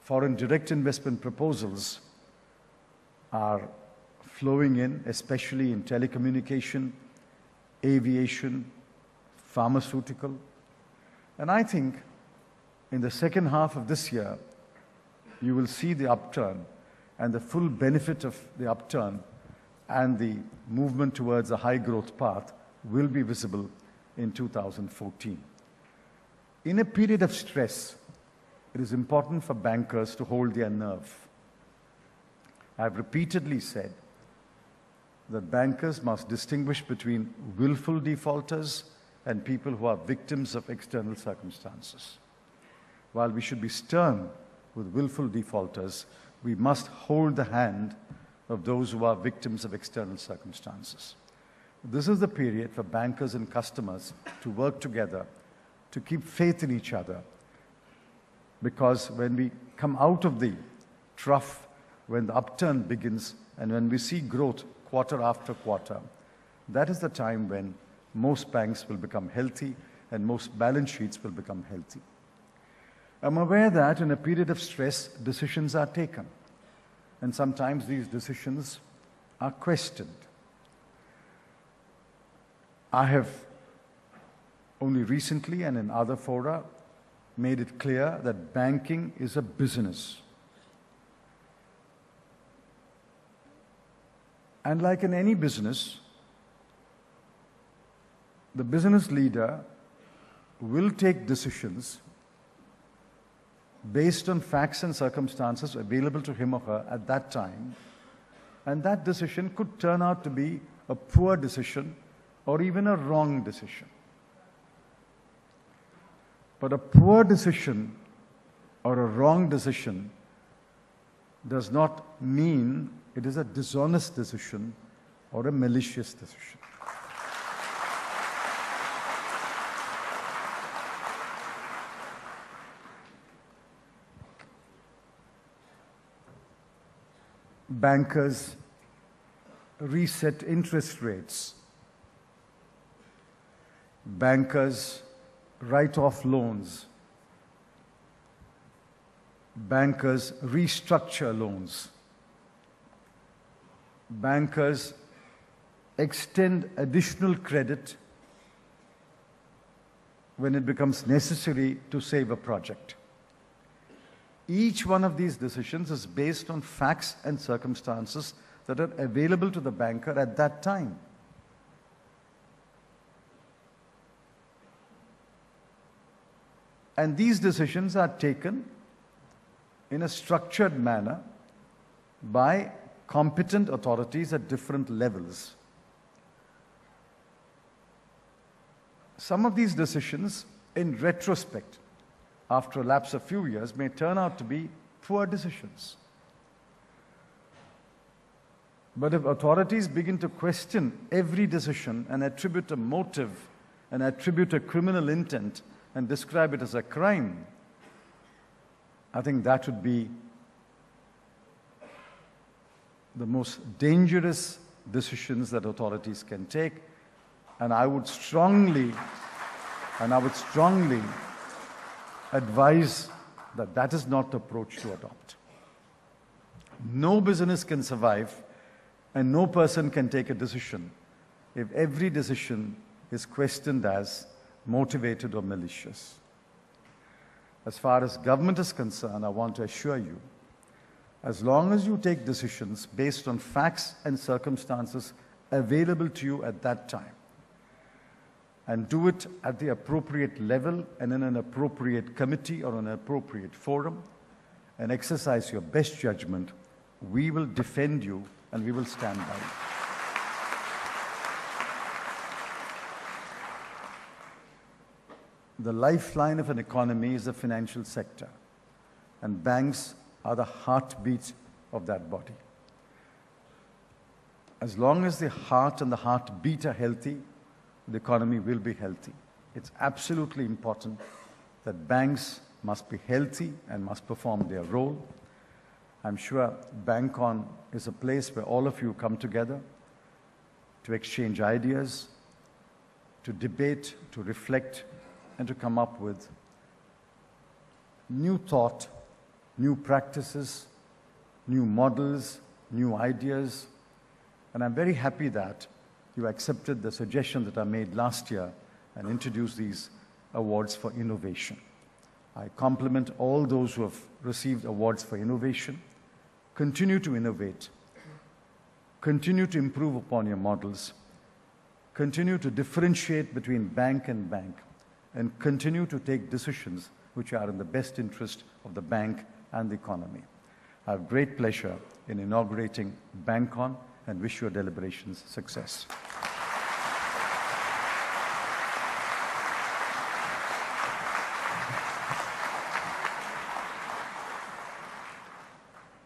Foreign direct investment proposals are flowing in, especially in telecommunication, aviation, pharmaceutical. And I think in the second half of this year, you will see the upturn and the full benefit of the upturn and the movement towards a high growth path will be visible in 2014. In a period of stress, it is important for bankers to hold their nerve. I've repeatedly said that bankers must distinguish between willful defaulters and people who are victims of external circumstances. While we should be stern with willful defaulters, we must hold the hand of those who are victims of external circumstances. This is the period for bankers and customers to work together, to keep faith in each other, because when we come out of the trough, when the upturn begins, and when we see growth quarter after quarter, that is the time when most banks will become healthy and most balance sheets will become healthy. I'm aware that in a period of stress, decisions are taken, and sometimes these decisions are questioned. I have only recently and in other fora made it clear that banking is a business. And like in any business, the business leader will take decisions based on facts and circumstances available to him or her at that time, and that decision could turn out to be a poor decision or even a wrong decision. But a poor decision or a wrong decision does not mean it is a dishonest decision or a malicious decision. bankers reset interest rates, bankers write off loans, bankers restructure loans, bankers extend additional credit when it becomes necessary to save a project. Each one of these decisions is based on facts and circumstances that are available to the banker at that time. And these decisions are taken in a structured manner by competent authorities at different levels. Some of these decisions, in retrospect, after a lapse of few years, may turn out to be poor decisions. But if authorities begin to question every decision and attribute a motive and attribute a criminal intent and describe it as a crime, I think that would be the most dangerous decisions that authorities can take. And I would strongly advise that that is not the approach to adopt. No business can survive and no person can take a decision if every decision is questioned as motivated or malicious. As far as government is concerned, I want to assure you, as long as you take decisions based on facts and circumstances available to you at that time, and do it at the appropriate level and in an appropriate committee or an appropriate forum, and exercise your best judgment, we will defend you and we will stand by you. The lifeline of an economy is the financial sector, and banks are the heartbeat of that body. As long as the heart and the heartbeat are healthy, the economy will be healthy. It's absolutely important that banks must be healthy and must perform their role. I'm sure BANCON is a place where all of you come together to exchange ideas, to debate, to reflect, and to come up with new thought, new practices, new models, new ideas. And I'm very happy that you accepted the suggestion that I made last year and introduced these awards for innovation. I compliment all those who have received awards for innovation. Continue to innovate. Continue to improve upon your models. Continue to differentiate between bank and bank. And continue to take decisions which are in the best interest of the bank and the economy. I have great pleasure in inaugurating BANCON and wish your deliberations success.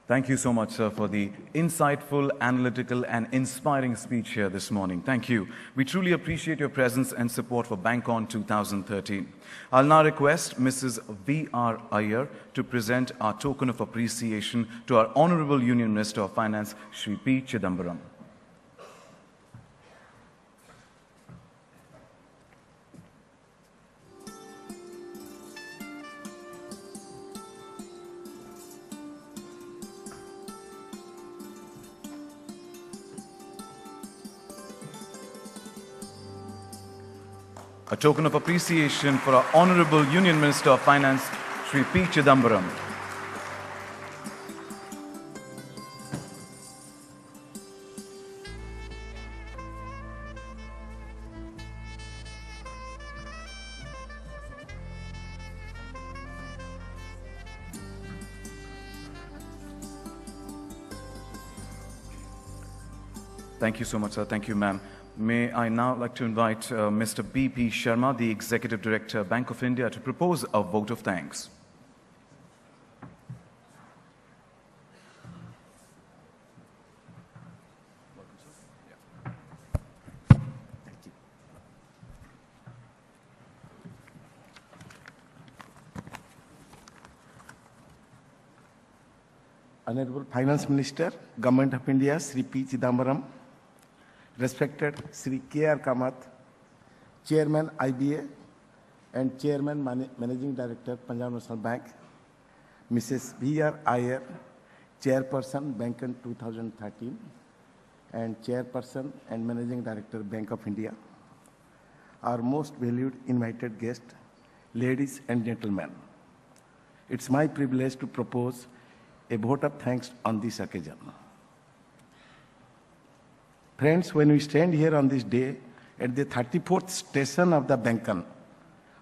Thank you so much, sir, for the insightful, analytical, and inspiring speech here this morning. Thank you. We truly appreciate your presence and support for BANCON 2013. I'll now request Mrs. V.R. Iyer to present our token of appreciation to our Honorable Union Minister of Finance, Shri P. Chidambaram. A token of appreciation for our Honorable Union Minister of Finance, Shri P. Chidambaram. Thank you so much, sir. Thank you, ma'am. May I now like to invite Mr. B.P. Sharma, the Executive Director, Bank of India, to propose a vote of thanks. Honorable Finance Minister, Government of India, Sri P. Chidambaram, respected Sri K.R. Kamath, Chairman IBA and Chairman Managing Director, Punjab National Bank, Mrs. V.R. Iyer, Chairperson, BANCON 2013, and Chairperson and Managing Director, Bank of India, our most valued invited guests, ladies and gentlemen. It's my privilege to propose a vote of thanks on this occasion. Friends, when we stand here on this day at the 34th station of the BANCON,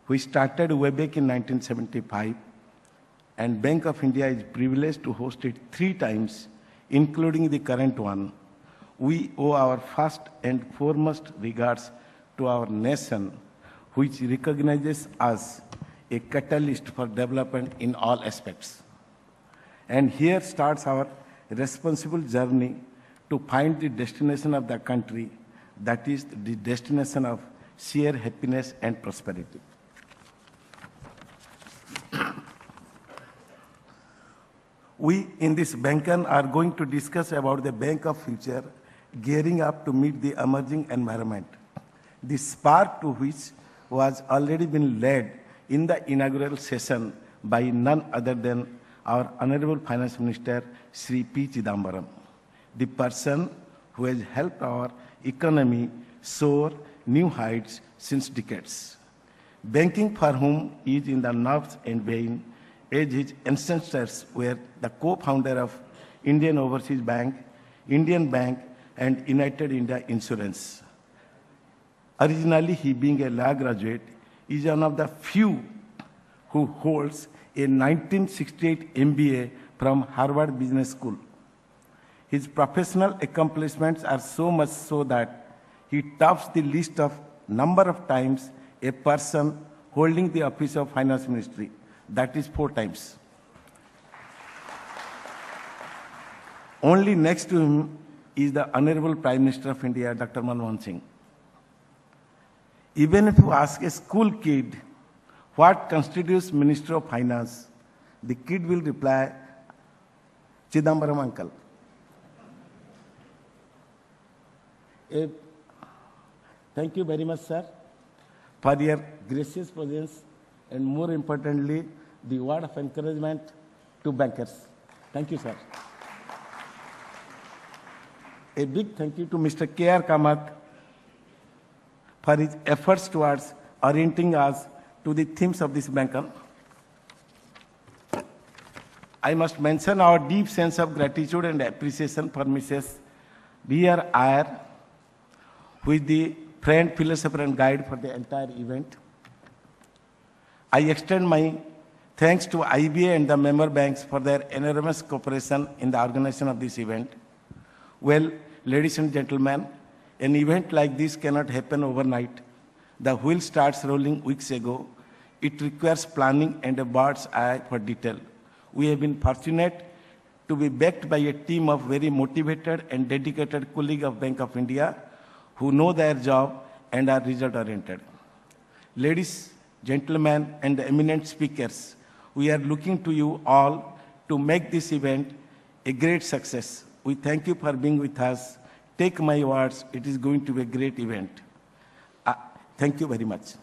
we started way back in 1975, and Bank of India is privileged to host it 3 times, including the current one. We owe our first and foremost regards to our nation, which recognizes us a catalyst for development in all aspects. And here starts our responsible journey to find the destination of the country, that is the destination of sheer happiness and prosperity. We in this BANCON are going to discuss about the Bank of Future, gearing up to meet the emerging environment. The spark to which was already been led in the inaugural session by none other than our Honorable Finance Minister, Sri P. Chidambaram, the person who has helped our economy soar new heights since decades. Banking for whom is in the nerves and vein, as his ancestors were the co-founder of Indian Overseas Bank, Indian Bank, and United India Insurance. Originally, he being a law graduate, is one of the few who holds a 1968 MBA from Harvard Business School. His professional accomplishments are so much so that he tops the list of number of times a person holding the office of Finance Ministry. That is 4 times. Only next to him is the Honorable Prime Minister of India, Dr. Manmohan Singh. Even if you ask a school kid what constitutes Minister of Finance, the kid will reply, Chidambaram uncle. Thank you very much, sir, for your gracious presence and more importantly, the word of encouragement to bankers. Thank you, sir. A big thank you to Mr. K.R. Kamath for his efforts towards orienting us to the themes of this BANCON. I must mention our deep sense of gratitude and appreciation for Mrs. B.R. Iyer, who is the friend, philosopher, and guide for the entire event. I extend my thanks to IBA and the member banks for their enormous cooperation in the organization of this event. Well, ladies and gentlemen, an event like this cannot happen overnight. The wheel starts rolling weeks ago. It requires planning and a bird's eye for detail. We have been fortunate to be backed by a team of very motivated and dedicated colleagues of Bank of India who know their job and are result-oriented. Ladies, gentlemen, and the eminent speakers, we are looking to you all to make this event a great success. We thank you for being with us. Take my words, it is going to be a great event. Thank you very much.